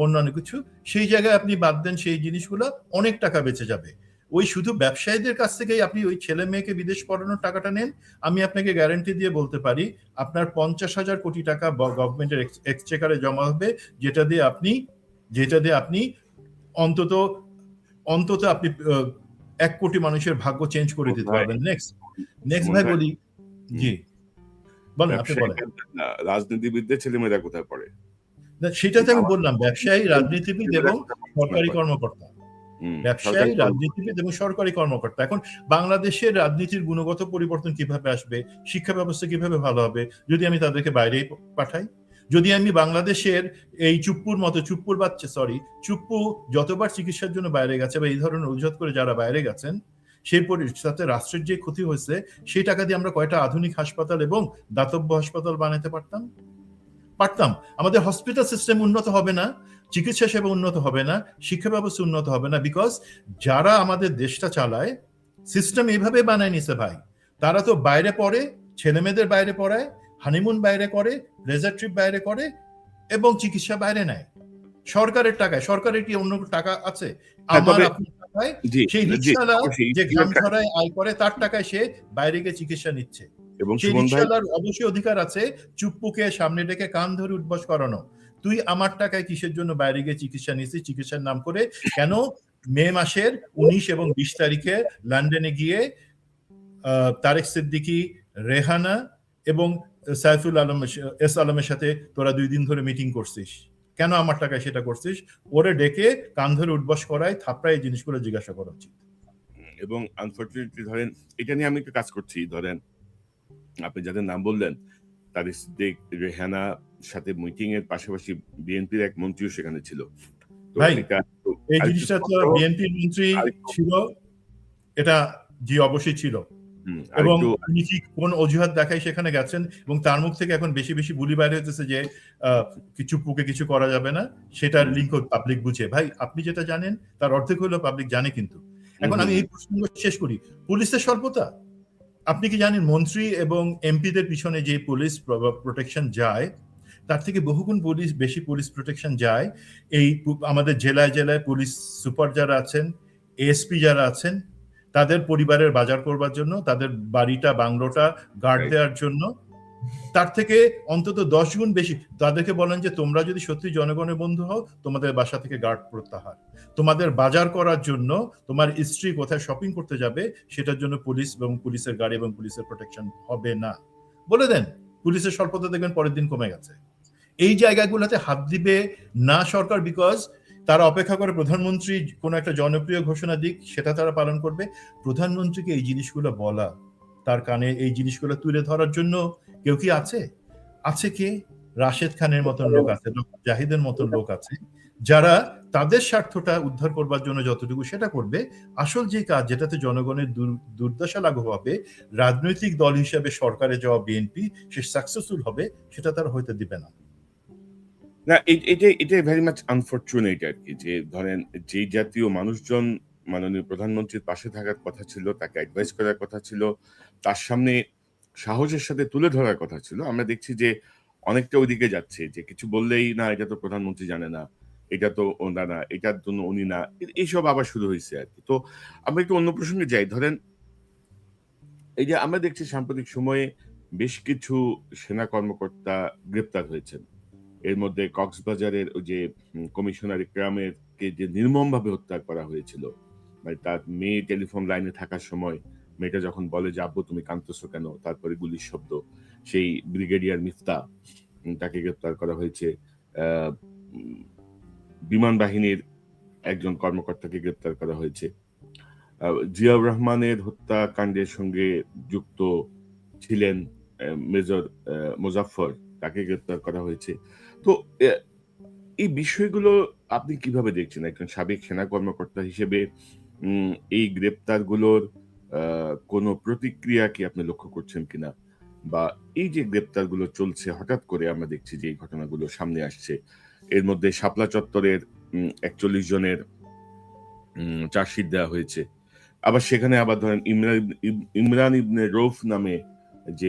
অন্যান্য কিছু, সেই জায়গায় আপনি বাদ দেন সেই জিনিসগুলো, অনেক টাকা বেঁচে যাবে। ওই শুধু ব্যবসায়ীদের কাছ থেকেই আপনি ওই ছেলে মেয়েকে বিদেশ পড়ানোর টাকাটা নেন, আমি আপনাকে গ্যারান্টি দিয়ে বলতে পারি আপনার 50,000 কোটি টাকা গভর্নমেন্টের এক্সচেকারে জমা হবে, যেটা দিয়ে আপনি অন্তত আপনি 1 কোটি মানুষের ভাগ্য চেঞ্জ করে দিতে পারবেন। নেক্সট ভাই বলি, জি বলেন, আপনি বলেন। রাজনীতিবিদদের ছেলেমেয়েরা কোথায় পড়ে? সেটাতে আমি বললাম ব্যবসায়ী, রাজনীতিবিদ এবং সরকারি কর্মকর্তা। ব্যবসায়ী, রাজনীতিবিদ এবং সরকারি কর্মকর্তা। এখন বাংলাদেশের রাজনীতির গুণগত পরিবর্তন কিভাবে আসবে, শিক্ষা ব্যবস্থা কিভাবে ভালো হবে যদি আমি তাদেরকে বাইরে পাঠাই? যদি আমি বাংলাদেশের এই চুপ্পু যতবার চিকিৎসার জন্য বাইরে গেছে বা এই ধরনের অজুহাত করে যারা বাইরে গেছেন, সেই সাথে রাষ্ট্রের যে ক্ষতি হয়েছে সেই টাকা দিয়ে আমরা কয়টা আধুনিক হাসপাতাল এবং দাতব্য হাসপাতাল বানাতে পারতাম। আমাদের হসপিটাল সিস্টেম উন্নত হবে না, চিকিৎসা সেবা উন্নত হবে না, শিক্ষা ব্যবস্থা উন্নত হবে না, বিকজ যারা আমাদের দেশটা চালায় সিস্টেম এইভাবে বানায় নিছে ভাই। তারা তো বাইরে পড়ে, ছেলে মেয়েদের বাইরে পড়ায়, হানিমুন বাইরে করে, লেজার ট্রিপ বাইরে করে এবং চিকিৎসা বাইরে নেয় সরকারের টাকায়। সরকারের কি অন্য টাকা আছে? আমার আপনার টাকায় সেই রিক্সাওয়ালা যে ঘাম ঝরায় আয় করে তার টাকায় সে বাইরে গিয়ে চিকিৎসা নিচ্ছে। এবং সেই রিক্সাওয়ালার অবশ্যই অধিকার আছে চুপ্পুকে সামনে ডেকে কান ধরে উঠবস করানো, তুই আমার টাকায় কিসের জন্য বাইরে গিয়ে চিকিৎসা নিয়েছিস, চিকিৎসার নাম করে কেন? মে মাসের 19 এবং 20 তারিখে লন্ডনে গিয়ে তারেক সিদ্দিকী, রেহানা এবং সাইফুল আলম আলমের সাথে তোরা 2 দিন ধরে মিটিং করছিস, কেন আমার টাকায় সেটা করছিস? ওরে ডেকে কান ধরে উঠবস করায়, থাপড়ায় এই জিনিসগুলো জিজ্ঞাসা করা উচিত। এবং আনফরচুনেটলি ধরেন এটা নিয়ে আমি একটু কাজ করছি। ধরেন আপনি যাদের নাম বললেন তারেক সিদ্দিক, রেহানা সাথে মিটিং এর পাশাপাশি বিএনপির এক মন্ত্রীও সেখানে ছিল। ভাই এই জিনিসটা তো বিএনপির মন্ত্রী ছিল, এটা জি অবশ্যই ছিল। এবং উনি কি কোন অজুহাত দেখাই সেখানে গেছেন এবং তার মুখ থেকে এখন বেশি বেশি বুলি বাইরে হতেছে যে চুপ্পুকে কিছু করা যাবে না, সেটার লিঙ্ক পাবলিক বুঝে। ভাই আপনি যেটা জানেন তার অর্ধেক হলো পাবলিক জানে। কিন্তু এখন আমি এই প্রসঙ্গ শেষ করি, পুলিশের স্বল্পতা। আপনি কি জানেন মন্ত্রী এবং এমপিদের পিছনে যে পুলিশ প্রোটেকশন যায় তার থেকে বহুগুণ বেশি পুলিশ প্রোটেকশন যায় এই আমাদের জেলায় জেলায় পুলিশ সুপার যারা আছেন, এএসপি যারা আছেন, তাদের পরিবারের বাজার করবার জন্য, তাদের বাড়িটা বাংলোটা গার্ড দেওয়ার জন্য। তার থেকে অন্তত 10 গুণ বেশি তাদেরকে বলেন যে তোমরা যদি সত্যি জনগণের বন্ধু হও তোমাদের বাসা থেকে গার্ড প্রত্যাহার, তোমাদের বাজার করার জন্য, তোমার স্ত্রী কোথায় শপিং করতে যাবে সেটার জন্য পুলিশ এবং পুলিশের গাড়ি এবং পুলিশের প্রোটেকশন হবে না বলে দেন। পুলিশের স্বল্পতা দেখবেন পরের দিন কমে গেছে। এই জায়গাগুলোতে হাত দিবে না সরকার, বিকজ তারা অপেক্ষা করে প্রধানমন্ত্রী কোনো একটা জনপ্রিয় ঘোষণা দিক, সেটা তারা পালন করবে। প্রধানমন্ত্রীকে এই জিনিসগুলো বলা, তার কানে এই জিনিসগুলো তুলে ধরার জন্য কেউ কি আছে? কে? রাশেদ খানের মতন লোক আছে, জাহিদের মতন লোক আছে, যারা তাদের স্বার্থটা উদ্ধার করবার জন্য যতটুকু সেটা করবে। আসল যে কাজ যেটাতে জনগণের দুর্দশা লাঘব হবে, রাজনৈতিক দল হিসেবে সরকারে যাওয়া বিএনপি সে সাকসেসফুল হবে, সেটা তারা হইতে দিবে না। না, এটাই ভেরি মাচ আনফরচুনেট আর কি, যে ধরেন যে জাতীয় মানুষজন মাননীয় প্রধানমন্ত্রীর পাশে থাকার কথা ছিল, তাকে অ্যাডভাইস করার কথা ছিল, তার সামনে সাহসের সাথে তুলে ধরার কথা ছিল, আমরা দেখছি যে অনেকটা ওইদিকে যাচ্ছে, যে কিছু বললেই না এটা তো প্রধানমন্ত্রী জানে না, এটা তো ওনা না, এটার জন্য উনি না, এইসব আবার শুরু হয়েছে আর কি। তো আমরা একটু অন্য প্রসঙ্গে যাই। ধরেন এই যে আমরা দেখছি সাম্প্রতিক সময়ে বেশ কিছু সেনা কর্মকর্তা গ্রেপ্তার হয়েছেন। এর মধ্যে কক্সবাজারের ওই যে কমিশনার ইকরামকে যে নির্মমভাবে হত্যা করা হয়েছিল। মানে তার মেয়ে টেলিফোন লাইনে থাকার সময় মেয়েটা যখন বলে যে, "আব্বু তুমি কাঁদতেছো কেন?" তারপরে গুলির শব্দ। সেই ব্রিগেডিয়ার মিফতা তাকে গ্রেপ্তার করা হয়েছে। আ উম বিমান বাহিনীর একজন কর্মকর্তাকে গ্রেপ্তার করা হয়েছে। আ জিয়াউর রহমানের হত্যাকাণ্ডের সঙ্গে যুক্ত ছিলেন মেজর মোজাফফর, তাকে গ্রেপ্তার করা হয়েছে। তো এ এই বিষয়গুলো আপনি কিভাবে দেখছেন? একজন সাবেক সেনা কর্মকর্তা হিসেবে এই গ্রেপ্তারগুলোর আ কোনো প্রতিক্রিয়া কি আপনি লক্ষ্য করছেন কিনা? বা এই যে গ্রেপ্তারগুলো চলছে হঠাৎ করে আমরা দেখছি যে এই ঘটনাগুলো সামনে আসছে। এর মধ্যে শাপলা চত্বরের ৪১ জনের চার্জশিট দেওয়া হয়েছে। আবার সেখানে আবার ধরেন ইমরান ইবনে রউফ নামে যে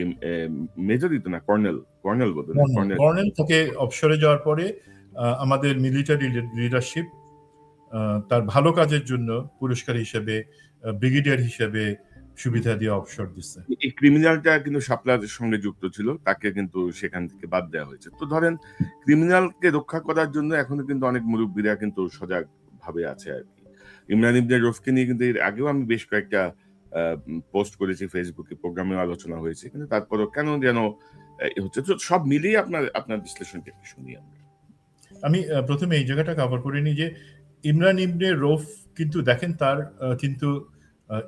মেজরই তো না কর্নেল বোধহয় না? কর্নেল কর্নেল থেকে অবসরে যাওয়ার পরে আমাদের মিলিটারি লিডারশিপ তার ভালো কাজের জন্য পুরস্কার হিসেবে ব্রিগেডিয়ার হিসেবে সুবিধা দিয়ে অবসর দিচ্ছে। এই ক্রিমিনালটা কিন্তু শাপলার সঙ্গে যুক্ত ছিল। তাকে কিন্তু সেখান থেকে বাদ দেওয়া হয়েছে। তো ধরেন ক্রিমিনালকে রক্ষা করার জন্য এখনো কিন্তু অনেক মুরুব্বিরা কিন্তু সজাগ ভাবে আছে আরকি। ইমরান ইবনে রউফকে নিয়ে কিন্তু এর আগেও আমি বেশ কয়েকটা আ পোস্ট করেছি ফেসবুকে, প্রোগ্রামেও আলোচনা হয়েছে। কিন্তু তারপরেও কেন যেন হচ্ছে। তো সব মিলিয়ে আপনার বিশ্লেষণটা একটু শুনি আমরা। আমি ১ম এ এই জায়গাটা কভার করে নিই যে ইমরান ইবনে রউফ কিন্তু দেখেন তার কিন্তু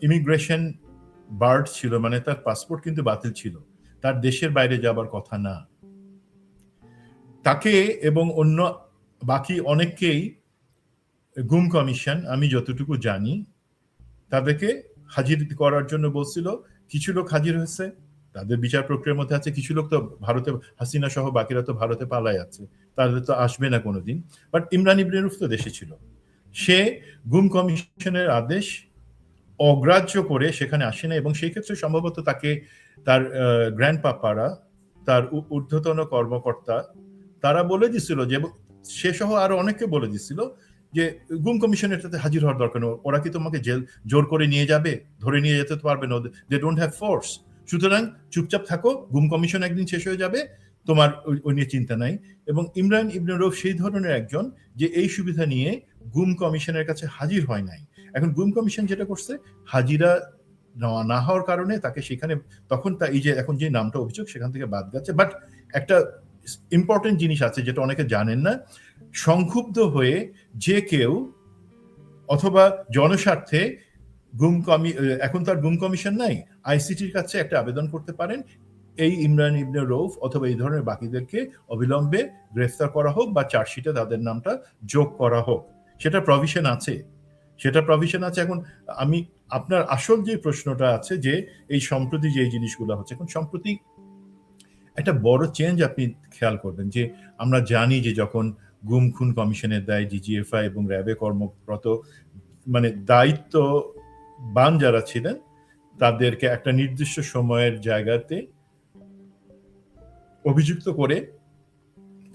ইমিগ্রেশন বার্ড ছিল, মানে তার পাসপোর্ট কিন্তু বাতিল ছিল। তার দেশের বাইরে যাবার কথা না। তাকে এবং অন্য বাকি অনেককেই গুম কমিশন, আমি যতটুকু জানি, তাদেরকে হাজির করার জন্য বলছিল। কিছু লোক হাজির হয়েছে, তাদের বিচার প্রক্রিয়ার মধ্যে আছে। কিছু লোক তো ভারতে, হাসিনা সহ বাকিরা তো ভারতে পালায় আছে, তাদের তো আসবে না কোনোদিন। বাট ইমরান ইবনে রউফ তো দেশে ছিল। সে গুম কমিশনের আদেশ অগ্রাহ্য করে সেখানে আসে না, এবং সেই ক্ষেত্রে সম্ভবত তাকে তার গ্র্যান্ড পাপারা, তার ঊর্ধ্বতন কর্মকর্তা, তারা বলে দিছিল যে, সে সহ আরো অনেককে বলে দিছিল যে গুম কমিশনের সাথে হাজির হওয়ার দরকার নেই। ওরা কি তোমাকে জোর করে নিয়ে যাবে? ধরে নিয়ে যেতে তো পারবে না, দে ডোন্ট হ্যাভ ফোর্স। সুতরাং চুপচাপ থাকো, গুম কমিশন একদিন শেষ হয়ে যাবে, তোমার ওই নিয়ে চিন্তা নাই। এবং ইমরান ইবনে রউফ সেই ধরনের একজন যে এই সুবিধা নিয়ে গুম কমিশনের কাছে হাজির হয় নাই। এখন গুম কমিশন যেটা করছে, হাজিরা না হওয়ার কারণে তাকে সেখানে, তখন তা এই যে এখন যে নামটা অভিযোগ সেখান থেকে বাদ গেছে। বাট একটা ইম্পর্টেন্ট জিনিস আছে যেটা অনেকে জানেন না। সংক্ষুব্ধ হয়ে যে কেউ অথবা জনস্বার্থে এখন তার গুম কমিশন নাই, আইসিটির কাছে একটা আবেদন করতে পারেন, এই ইমরান ইবনে রউফ অথবা এই ধরনের বাকিদেরকে অবিলম্বে গ্রেফতার করা হোক বা চার্জশিটে তাদের নামটা যোগ করা হোক। সেটা প্রভিশন আছে, এখন আমি আপনার আসল যে প্রশ্নটা আছে যে এই সম্প্রতি যে জিনিসগুলো হচ্ছে, এখন সম্প্রতি একটা বড় চেঞ্জ আপনি খেয়াল করবেন যে আমরা জানি যে যখন গুম খুন কমিশনের দায় ডিজিএফআই এবং র্যাবে কর্মরত, মানে দায়িত্ববান যারা ছিলেন, তাদেরকে একটা নির্দিষ্ট সময়ের জায়গাতে অভিযুক্ত করে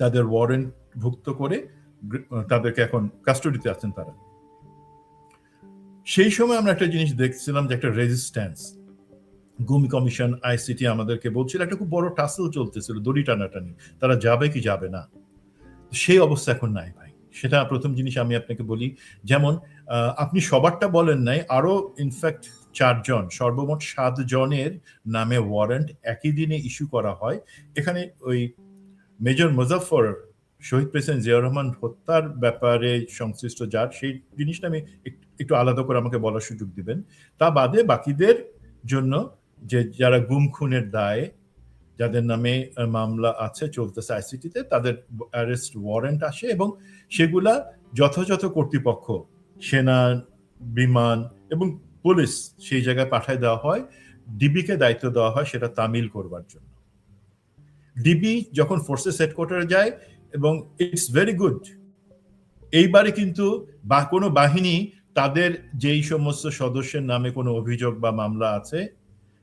তাদের ওয়ারেন্ট ভুক্ত করে তাদেরকে এখন কাস্টডিতে আছেন তারা। সেই সময় আমরা একটা জিনিস দেখছিলাম যে একটা রেজিস্ট্যান্স, গুম কমিশন আইসিটি আমাদেরকে বলছিল, একটা খুব বড় টাসল চলতেছিল, দড়ি টানাটানি, তারা যাবে কি যাবে না। সেই অবস্থা এখন নাই ভাই। সেটা প্রথম জিনিস আমি আপনাকে বলি। যেমন আপনি সবারটা বলেন নাই, আরো ইনফ্যাক্ট 4 জন, সর্বমোট 7 জনের নামে ওয়ারেন্ট একই দিনে ইস্যু করা হয়। এখানে ওই মেজর মুজাফফর, শহীদ প্রেসিডেন্ট জিয়াউর রহমান হত্যার ব্যাপারে সংশ্লিষ্ট যার, সেই জিনিসটা আমি একটু আলাদা করে আমাকে বলার সুযোগ দিবেন। তা বাদে বাকিদের জন্য যে যারা গুম খুনের দায়ে যাদের নামে মামলা আছে, চলতেছে আইসিটিতে, তাদের অ্যারেস্ট ওয়ারেন্ট আসে এবং সেগুলা যথাযথ কর্তৃপক্ষ, সেনা, বিমান এবং পুলিশ, সেই জায়গায় পাঠায় দেওয়া হয়। ডিবিকে দায়িত্ব দেওয়া হয় সেটা তামিল করবার জন্য। ডিবি যখন ফোর্সেস হেডকোয়ার্টারে যায়, এবং ইটস ভেরি গুড, এইবারে কিন্তু কোনো বাহিনী তাদের যেই সমস্ত সদস্যের নামে কোনো অভিযোগ বা মামলা আছে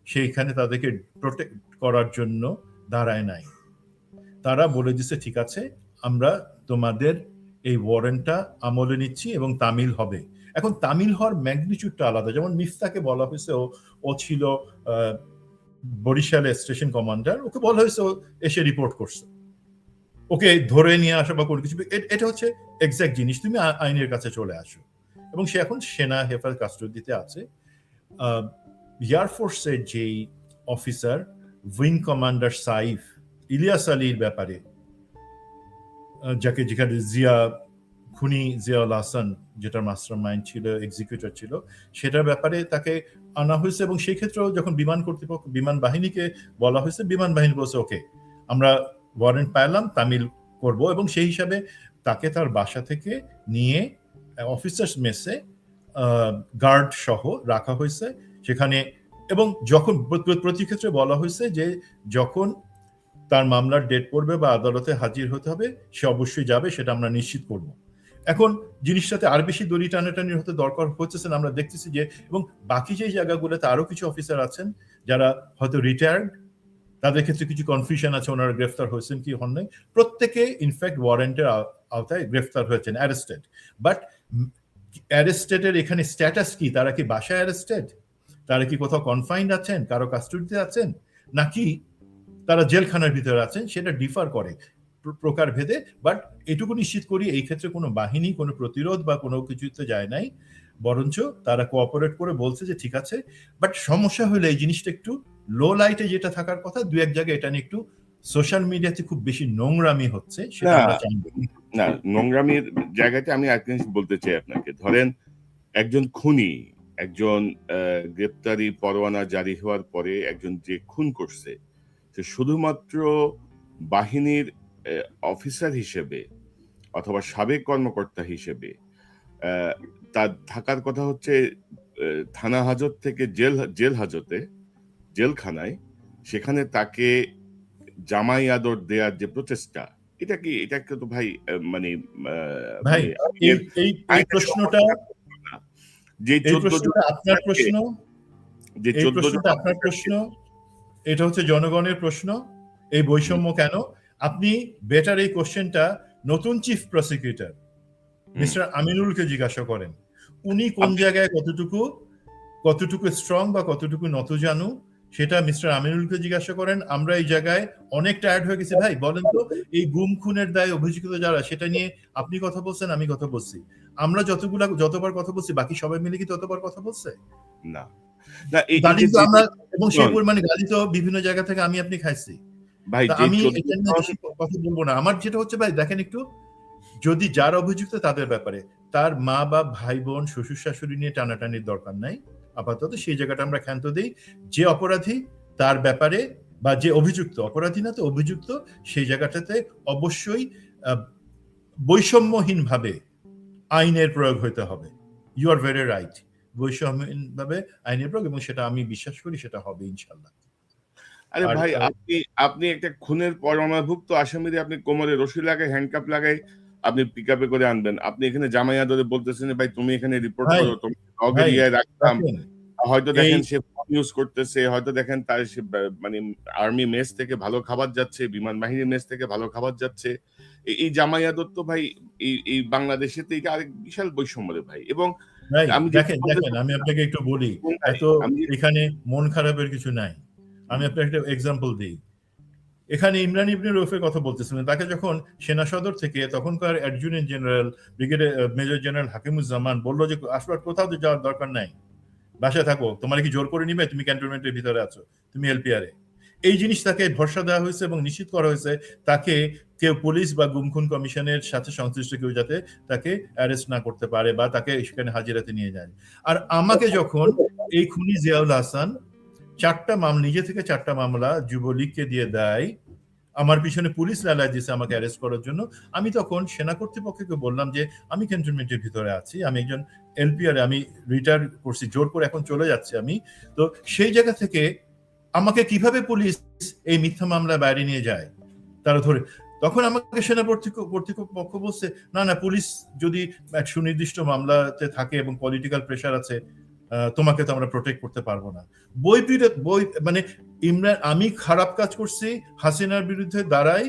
সেইখানে তাদেরকে প্রোটেক্ট করার জন্য দাঁড়ায় নাই। তারা বলে দিচ্ছে ঠিক আছে, আমরা তোমাদের এই ওয়ারেন্টটা আমলে নিচ্ছি এবং তামিল হবে। এখন তামিল হওয়ার ম্যাগনিটিউডটা আলাদা। যেমন মিফতাকে বলা হয়েছে ও ছিল বরিশালের স্টেশন কমান্ডার, ওকে বলা হয়েছে ও এসে রিপোর্ট করছে, ওকে ধরে নিয়ে আসা বা কোনো কিছু, এটা হচ্ছে এক্সাক্ট জিনিস, তুমি আইনের কাছে চলে আসো। এবং সে এখন সেনা হেফাজত কাস্টডিতে আছে। এয়ারফোর্সের যেই officer wing commander Saif Ilyas আলীর ব্যাপারে, যাকে যেখানে খুনি জিয়াউল হাসান যেটা মাস্টার মাইন্ড ছিল, এক্সিকিউটর ছিল, সেটার ব্যাপারে তাকে আনা হয়েছে। এবং সেই ক্ষেত্রেও যখন বিমান কর্তৃপক্ষ, বিমান বাহিনীকে বলা হয়েছে, বিমান বাহিনী বলছে ওকে আমরা ওয়ারেন্ট পাইলাম, তামিল করব। এবং সেই হিসাবে তাকে তার বাসা থেকে নিয়ে অফিসার্স মেসে গার্ড সহ রাখা হয়েছে সেখানে। এবং যখন প্রতি ক্ষেত্রে বলা হয়েছে যে যখন তার মামলার ডেট পড়বে বা আদালতে হাজির হতে হবে, সে অবশ্যই যাবে, সেটা আমরা নিশ্চিত করব। এখন জিনিসটাতে আর বেশি দড়ি টানাটানি হতে দরকার হচ্ছে না, আমরা দেখতেছি যে, এবং বাকি যে জায়গাগুলোতে আরো কিছু অফিসার আছেন যারা হয়তো রিটায়ার্ড, তাদের ক্ষেত্রে কিছু কনফিউশন আছে, ওনারা গ্রেফতার হয়েছেন কি হন নাই, প্রত্যেকে ইনফ্যাক্ট ওয়ারেন্টের আওতায় গ্রেফতার হয়েছেন, অ্যারেস্টেড। বাট অ্যারেস্টেডের এখানে স্ট্যাটাস কি? তারা কি বাসায় অ্যারেস্টেড, তারা কি কোথাও কনফাইন্ড আছেন, কারো কাস্টডিতে আছেন, নাকি তারা জেলখানার ভিতরে আছেন, সেটা ডিফার করে প্রকার ভেদে। বাট এটুকু নিশ্চিত করি এই ক্ষেত্রে কোনো বাহিনী কোনো প্রতিরোধ বা কোনো কিছুতে যায় নাই, বরঞ্চ তারা কোঅপারেট করে বলছে যে ঠিক আছে। বাট সমস্যা হলে এই জিনিসটা একটু লো লাইটে যেটা থাকার কথা, দু এক জায়গায় এটা নিয়ে একটু সোশ্যাল মিডিয়াতে খুব বেশি নোংরামি হচ্ছে, সেটা আমরা চাই না। নোংরামির জায়গাতে আমি একটা জিনিস বলতে চাই আপনাকে। ধরেন একজন খুনি, একজন গ্রেপ্তারি পরোয়ানা জারি হওয়ার পরে একজন যে খুন করছে, সে শুধুমাত্র বাহিনীর অফিসার হিসেবে অথবা সাবেক কর্মকর্তা হিসেবে তার থাকার কথা হচ্ছে থানা হাজত থেকে জেল হাজতে, জেলখানায়। সেখানে তাকে জামাই আদর দেওয়ার যে প্রচেষ্টা, এটাকে তো ভাই মানে ভাই এই প্রশ্নটা, যে 14 জন আপনার প্রশ্ন, যে 14 জন আপনার প্রশ্ন, এটা হচ্ছে জনগণের প্রশ্ন, এই বৈষম্য কেন? আপনি বেটার এই কোশ্চেনটা নতুন চিফ প্রসিকিউটর মিস্টার আমিনুলকে জিজ্ঞাসা করেন, উনি কোন জায়গায় কতটুকু স্ট্রং বা কতটুকু নতজানু, সেটা মিস্টার আমিনুলকে জিজ্ঞাসা করেন। আমরা এই জায়গায় অনেক টায়ার্ড হয়ে গেছি ভাই। বলেন তো, এই গুম খুনের দায়ে অভিযুক্ত যারা, সেটা নিয়ে আপনি কথা বলছেন, আমি কথা বলছি, আমরা যতবার কথা বলছি, বাকি সবাই মিলে কি ততবার কথা বলছে? না। গালি তো আমরা, এবং সেই পরিমাণে গালি তো বিভিন্ন জায়গা থেকে আমি আপনি খাইছি ভাই। আমি এটা নিয়ে বেশি কথা বলবো না। আমার যেটা হচ্ছে ভাই, দেখেন একটু, যদি যার অভিযুক্ত তাদের ব্যাপারে, তার মা বা ভাই বোন শ্বশুর শাশুড়ি নিয়ে টানাটানির দরকার নাই আপাতত, সেই জায়গাটা আমরা ক্ষান্ত দিই। যে অপরাধী তার ব্যাপারে, বা যে অভিযুক্ত, অপরাধী না তো অভিযুক্ত, সেই জায়গাটাতে অবশ্যই বৈষম্যহীন ভাবে আইনের প্রয়োগ হইতে হবে। ইউ আর ভেরি রাইট, বৈষম্যহীন ভাবে আইনের প্রয়োগ, এবং সেটা আমি বিশ্বাস করি সেটা হবে ইনশাল্লাহ। আরে ভাই, আপনি একটা খুনের পরমাভুক্ত আসামিরে আপনি কোমরে রশি লাগাই, হ্যান্ডকাপ লাগাই আপনি পিকআপে করে আনবেন। আপনি এখানে জামাই আদরে বলতেছেন ভাই তুমি এখানে রিপোর্ট করো, তুমি লগে দিয়ে রাখতাম। হয়তো দেখেন সে ফোন ইউজ করতেছে, হয়তো দেখেন তার মানে আর্মি মেস থেকে ভালো খাবার যাচ্ছে, বিমান বাহিনীর মেস থেকে ভালো খাবার যাচ্ছে। এই জামাই আদর তো ভাই এই বাংলাদেশে তো এটা আরেক বিশাল বৈষম্য রে ভাই। এবং আমি দেখেন আমি আপনাকে একটু বলি, এত এখানে মন খারাপের কিছু নাই। আমি আপনাকে একটা এক্সাম্পল দিই। এখানে ইমরান ইবনে রৌফের কথা বলতেছিলেন, তাকে যখন সেনা সদর থেকে তখনকার adjutant general brigadier major general Hakimuzzaman বললো যে আসলে কোথাও তো যাওয়ার দরকার নাই, বাসায় থাকো, তোমার কি জোর করে নিবে, তুমি ক্যান্টনমেন্টের ভিতরে আছো, তুমি এলপিআরে। এই জিনিস তাকে ভরসা দেওয়া হয়েছে এবং নিশ্চিত করা হয়েছে তাকে কেউ পুলিশ বা গুমখুন কমিশনের সাথে সংশ্লিষ্ট কেউ যাতে তাকে অ্যারেস্ট না করতে পারে বা তাকে সেখানে হাজিরাতে নিয়ে যায়। আর আমাকে যখন এই খুনি জিয়াউল হাসান নিজে থেকে 4টা মামলা যুবলীগকে দিয়ে দেয়, আমার পিছনে পুলিশ লালায় দিয়েছে আমাকে অ্যারেস্ট করার জন্য, আমি তখন সেনা কর্তৃপক্ষকে বললাম যে আমি ক্যান্টনমেন্টের ভিতরে আছি, আমি একজন এলপিআর, আমি রিটায়ার করছি, জোর করে এখন চলে যাচ্ছি আমি। তো সেই জায়গা থেকে আমাকে কিভাবে পুলিশ এই মিথ্যা মামলা বাইরে নিয়ে যায় তারা ধরে? তখন আমাকে সেনা কর্তৃপক্ষ বলছে না পুলিশ যদি এক সুনির্দিষ্ট মামলাতে থাকে এবং পলিটিক্যাল প্রেশার আছে, তোমাকে তো আমরা প্রোটেক্ট করতে পারবো না। মানে ইমরান, আমি খারাপ কাজ করছি হাসিনার বিরুদ্ধে দাঁড়াই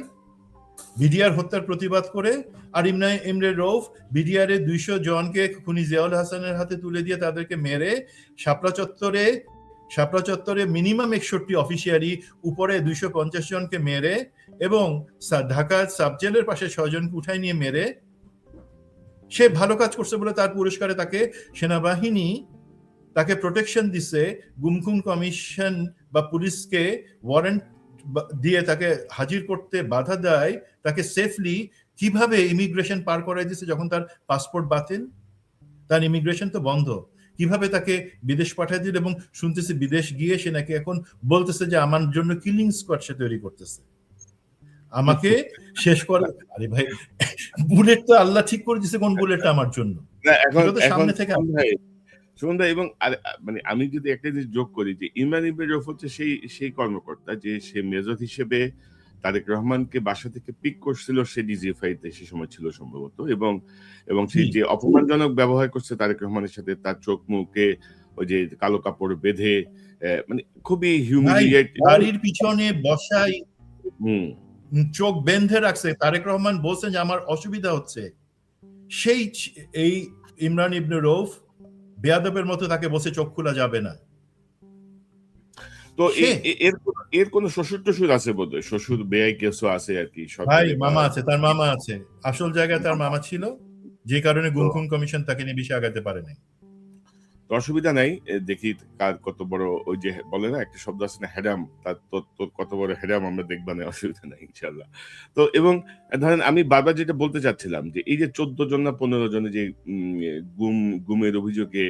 বিডিআর হত্যার প্রতিবাদ করে, আর ইমরান রৌফ বিডিআর 200 জনকে খুনি জিয়াউল হাসানের হাতে তুলে দিয়ে তাদেরকে মেরে শাপলা চত্বরে শাপলা চত্বরে মিনিমাম 61 অফিসিয়ালি, উপরে 250 জনকে মেরে এবং ঢাকা সাব জেলের পাশে 6 জনকে উঠাই নিয়ে মেরে সে ভালো কাজ করছে বলে তার পুরস্কারে তাকে সেনাবাহিনী তাকে প্রোটেকশন দিছে, গুমখুম কমিশন বা পুলিশকে ওয়ারেন্ট দিয়ে তাকে হাজির করতে বাধা দেয়, তাকে সেফলি কিভাবে ইমিগ্রেশন পার করাই দিছে যখন তার পাসপোর্ট বাতিল, তার ইমিগ্রেশন তো বন্ধ, কিভাবে তাকে বিদেশ পাঠিয়ে দিল এবং শুনতেছে বিদেশ গিয়ে সে নাকি এখন বলতেছে যে আমার জন্য কিলিং স্কোয়াড সে তৈরি করতেছে, আমাকে শেষ করে। আরে ভাই, বুলেট তো আল্লাহ ঠিক করে দিছে কোন বুলেটটা আমার জন্য, এখন এটা তো সামনে থেকে সুমন ভাই, এবং মানে আমি যদি একটা জিনিস যোগ করি যে ইমরান ইবনে রউফ হচ্ছে সেই কর্মকর্তা যে সে মেজর হিসেবে তারেক রহমানকে বাসা থেকে পিক করছিল, সে ডিজিএফআইতে সে সময় ছিল সম্ভবত, এবং সে যে অপমানজনক ব্যবহার করছে তারেক রহমানের সাথে, তার চোখ মুখে ওই যে কালো কাপড় বেঁধে, মানে খুবই হিউমিলিয়েট, গাড়ির পিছনে বসাই চোখ বেঁধে রাখছে। তারেক রহমান বলছেন যে আমার অসুবিধা হচ্ছে, সেই এই ইমরান ইবনে রউফ বেয়াদবের মতো তাকে বসে চোখ খোলা যাবে না। তো এর কোন শ্বশুর টশুর আছে বোধহয়, শ্বশুর বেয়াই কেসও আছে আর কি। ভাই মামা আছে, তার মামা আছে, আসল জায়গায় তার মামা ছিল, যে কারণে গুমখুম কমিশন তাকে নিয়ে বেশি আগাতে পারে নাই। তো অসুবিধা নাই, দেখি কার কত বড়, ওই যে বলে না একটা শব্দ আছে না, হ্যাডাম, তার তোর কত বড় হ্যাডাম আমরা দেখবা না, অসুবিধা নাই ইনশাল্লাহ। তো এবং ধরেন আমি বারবার যেটা বলতে চাচ্ছিলাম যে এই যে 14 জন না 15 জনে যে গুমের অভিযোগে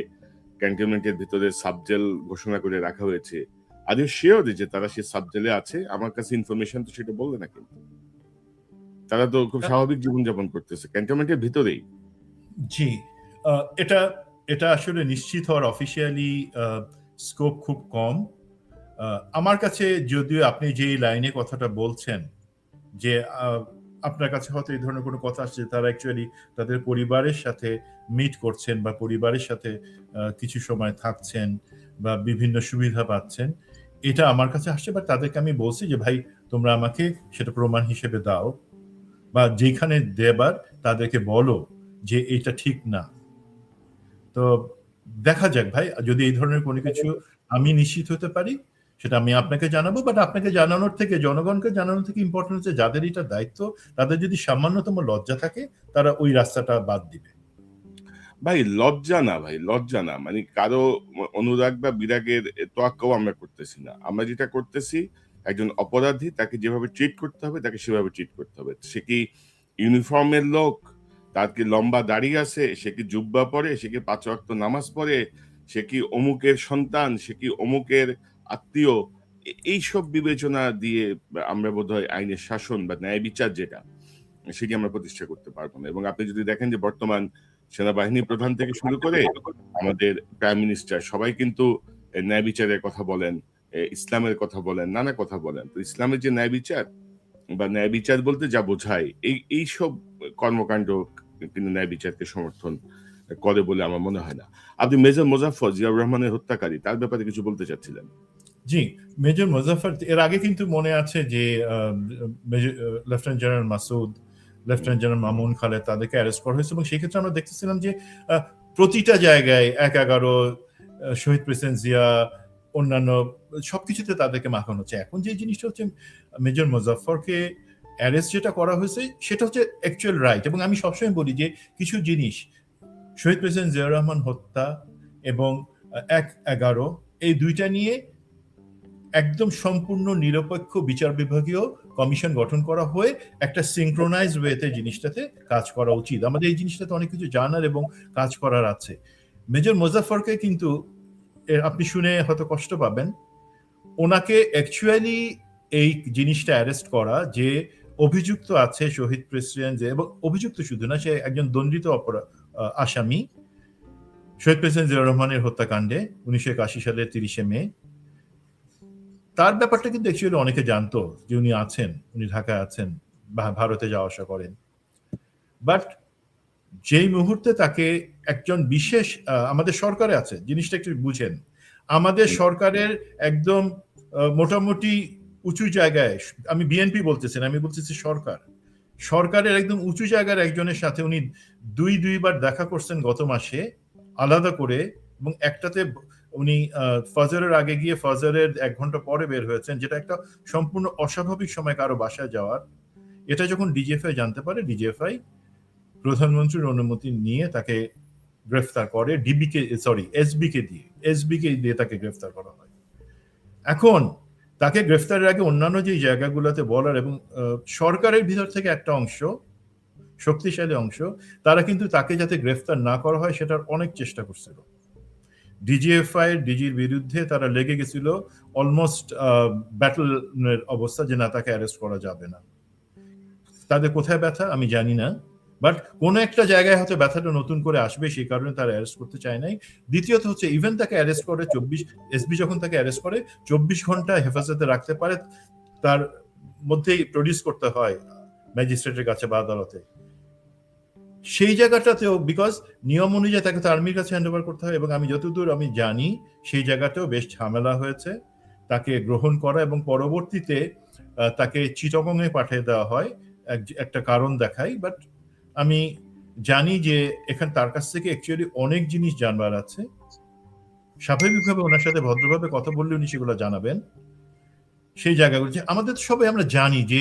ক্যান্টনমেন্টের ভিতরে সাবজেল ঘোষণা করে রাখা হয়েছে, আদৌ শিওর যে তারা সেই সাবজেলে আছে? আমার কাছে ইনফরমেশন তো সেটা বলবে না, কিন্তু তারা তো খুব স্বাভাবিক জীবনযাপন করতেছে ক্যান্টনমেন্টের ভিতরেই। জি, এটা আসলে নিশ্চিত হওয়ার অফিসিয়ালি স্কোপ খুব কম আমার কাছে। যদিও আপনি যে লাইনে কথাটা বলছেন যে আপনার কাছে হয়তো এই ধরনের কোনো কথা আসছে, তারা অ্যাকচুয়ালি তাদের পরিবারের সাথে মিট করছেন বা পরিবারের সাথে কিছু সময় থাকছেন বা বিভিন্ন সুবিধা পাচ্ছেন, এটা আমার কাছে আসছে। বা তাদেরকে আমি বলছি যে ভাই তোমরা আমাকে সেটা প্রমাণ হিসেবে দাও, বা যেখানে দেবার তাদেরকে বলো যে এটা ঠিক না। তো দেখা যাক ভাই, যদি এই ধরনের কোনো কিছু আমি নিশ্চিত হতে পারি সেটা আমি আপনাকে জানাবো। বাট আপনাকে জানানোর থেকে, জনগণকে জানানোর থেকে ইম্পর্টেন্ট হচ্ছে যাদের এটা দায়িত্ব, তাদের যদি সামান্যতম লজ্জা থাকে তারা ওই রাস্তাটা বাদ দিবে। ভাই লজ্জা না, ভাই লজ্জা না, মানে কারো অনুরাগ বা বিরাগের তোয়াক্কাও আমরা করতেছি না। আমরা যেটা করতেছি, একজন অপরাধী তাকে যেভাবে ট্রিট করতে হবে তাকে সেভাবে ট্রিট করতে হবে। সে কি ইউনিফর্মের লোক, তার কি লম্বা দাড়ি আছে, সে কি জুব্বা পরে, সে কি 5 ওয়াক্ত নামাজ পড়ে, সে কি অমুকের সন্তান, সে কি অমুকের আত্মীয়, এইসব বিবেচনা দিয়ে আমরা বোধহয় আইনের শাসন বা ন্যায় বিচার যেটা, সেটি আমরা প্রতিষ্ঠা করতে পারবো না। এবং আপনি যদি দেখেন যে বর্তমান সেনাবাহিনী প্রধান থেকে শুরু করে আমাদের প্রাইম মিনিস্টার সবাই কিন্তু ন্যায় বিচারের কথা বলেন, ইসলামের কথা বলেন, নানা কথা বলেন। তো ইসলামের যে ন্যায় বিচার বা ন্যায় বিচার বলতে যা বোঝায়, এই সব কর্মকাণ্ড কিন্তু ন্যায় বিচারকে সমর্থন করে বলে আমার মনে হয় না। আপনি মেজর মোজাফফর জিয়াউর রহমানের হত্যাকারী, তার ব্যাপারে কিছু বলতে চাচ্ছিলেন? জি, মেজর মোজাফফর, এর আগে কিন্তু মনে আছে যে lieutenant general Masud, lieutenant general Mamun Khaled, তাদেরকে অ্যারেস্ট করা হয়েছে এবং সেই ক্ষেত্রে আমরা দেখতেছিলাম যে প্রতিটা জায়গায় 1/11 শহীদ প্রেসিডেন্ট জিয়া, অন্যান্য সবকিছুতে তাদেরকে মাখানো হচ্ছে। এখন যে জিনিসটা হচ্ছে মেজর মোজাফফরকে অ্যারেস্ট যেটা করা হয়েছে সেটা হচ্ছে অ্যাকচুয়াল রাইট। এবং আমি সবসময় বলি যে কিছু জিনিস, শহীদ প্রেসিডেন্ট জিয়াউর রহমান হত্যা এবং 1/11 এই দুইটা নিয়ে একদম সম্পূর্ণ নিরপেক্ষ বিচার বিভাগীয় কমিশন গঠন করা হয়ে একটা সিনক্রোনাইজ ওয়েতে জিনিসটাতে কাজ করা উচিত। আমাদের এই জিনিসটাতে অনেক কিছু জানার এবং কাজ করার আছে। মেজর মোজাফফরকে কিন্তু আপনি শুনে হয়তো কষ্ট পাবেন, ওনাকে অ্যাকচুয়ালি এই জিনিসটা অ্যারেস্ট করা, যে অভিযুক্ত আছে শহীদ প্রেসিডেন্ট, এবং অভিযুক্ত শুধু না, সে একজন দণ্ডিত আসামি শহীদ প্রেসিডেন্ট জিয়াউর রহমানের হত্যাকাণ্ডে 1981 সালের 30 মে। তার ব্যাপারটা কিন্তু অ্যাকচুয়ালি অনেকে জানতো যে উনি আছেন, উনি ঢাকায় আছেন বা ভারতে যাওয়া আসা করেন। বাট যেই মুহূর্তে তাকে একজন বিশেষ, আমাদের সরকারে আছে, জিনিসটা একটু বুঝেন, আমাদের সরকারের একদম মোটামুটি উঁচু জায়গায়, আমি বিএনপি বলতেছি না, আমি বলতেছি সরকারের একদম উঁচু জায়গার একজনের সাথে উনি দুইবার দেখা করছেন গত মাসে আলাদা করে, এবং একটাতে উনি ফজরের আগে গিয়ে ফজরের 1 ঘন্টা পরে বের হয়েছেন, যেটা একটা সম্পূর্ণ অস্বাভাবিক সময় কারো বাসায় যাওয়ার। এটা যখন ডিজিএফআই জানতে পারে, ডিজিএফআই প্রধানমন্ত্রীর অনুমতি নিয়ে তাকে গ্রেফতার করে, এসবিকে দিয়ে তাকে গ্রেফতার করা হয়। এখন তাকে গ্রেফতারের আগে অন্যান্য যে জায়গাগুলোতে বলার, এবং সরকারের ভিতর থেকে একটা অংশ, শক্তিশালী অংশ, তারা কিন্তু তাকে যাতে গ্রেফতার না করা হয় সেটার অনেক চেষ্টা করছিল। ডিজির বিরুদ্ধে তারা লেগে গেছিল, অলমোস্ট ব্যাটলের অবস্থা, যে না, তাকে অ্যারেস্ট করা যাবে না। তাদের কোথায় ব্যথা আমি জানি না, বাট কোন একটা জায়গায় হয়তো ব্যথাটা নতুন করে আসবে, সেই কারণে তারা অ্যারেস্ট করতে চায় নাই। দ্বিতীয়ত হচ্ছে, ইভেন তাকে অ্যারেস্ট করে এসবি যখন তাকে অ্যারেস্ট করে 24 ঘন্টা হেফাজতে রাখতে পারে, তার মধ্যেই প্রডিউস করতে হয় ম্যাজিস্ট্রেটের কাছে বা আদালতে। সেই জায়গাটাতেও বিকজ নিয়ম অনুযায়ী তাকে তো আর্মির কাছে হ্যান্ড ওভার করতে হয়, এবং আমি যতদূর আমি জানি সেই জায়গাতেও বেশ ঝামেলা হয়েছে তাকে গ্রহণ করা, এবং পরবর্তীতে তাকে চিটাগংয়ে পাঠিয়ে দেওয়া হয়, একটা কারণ দেখাই। বাট আমি জানি যে এখানে তার কাছ থেকে অ্যাকচুয়ালি অনেক জিনিস জানবার আছে। স্বাভাবিকভাবে ওনার সাথে ভদ্রভাবে কথা বললে উনি সেগুলো জানাবেন। সেই জায়গাগুলো যে আমাদের সবাই আমরা জানি যে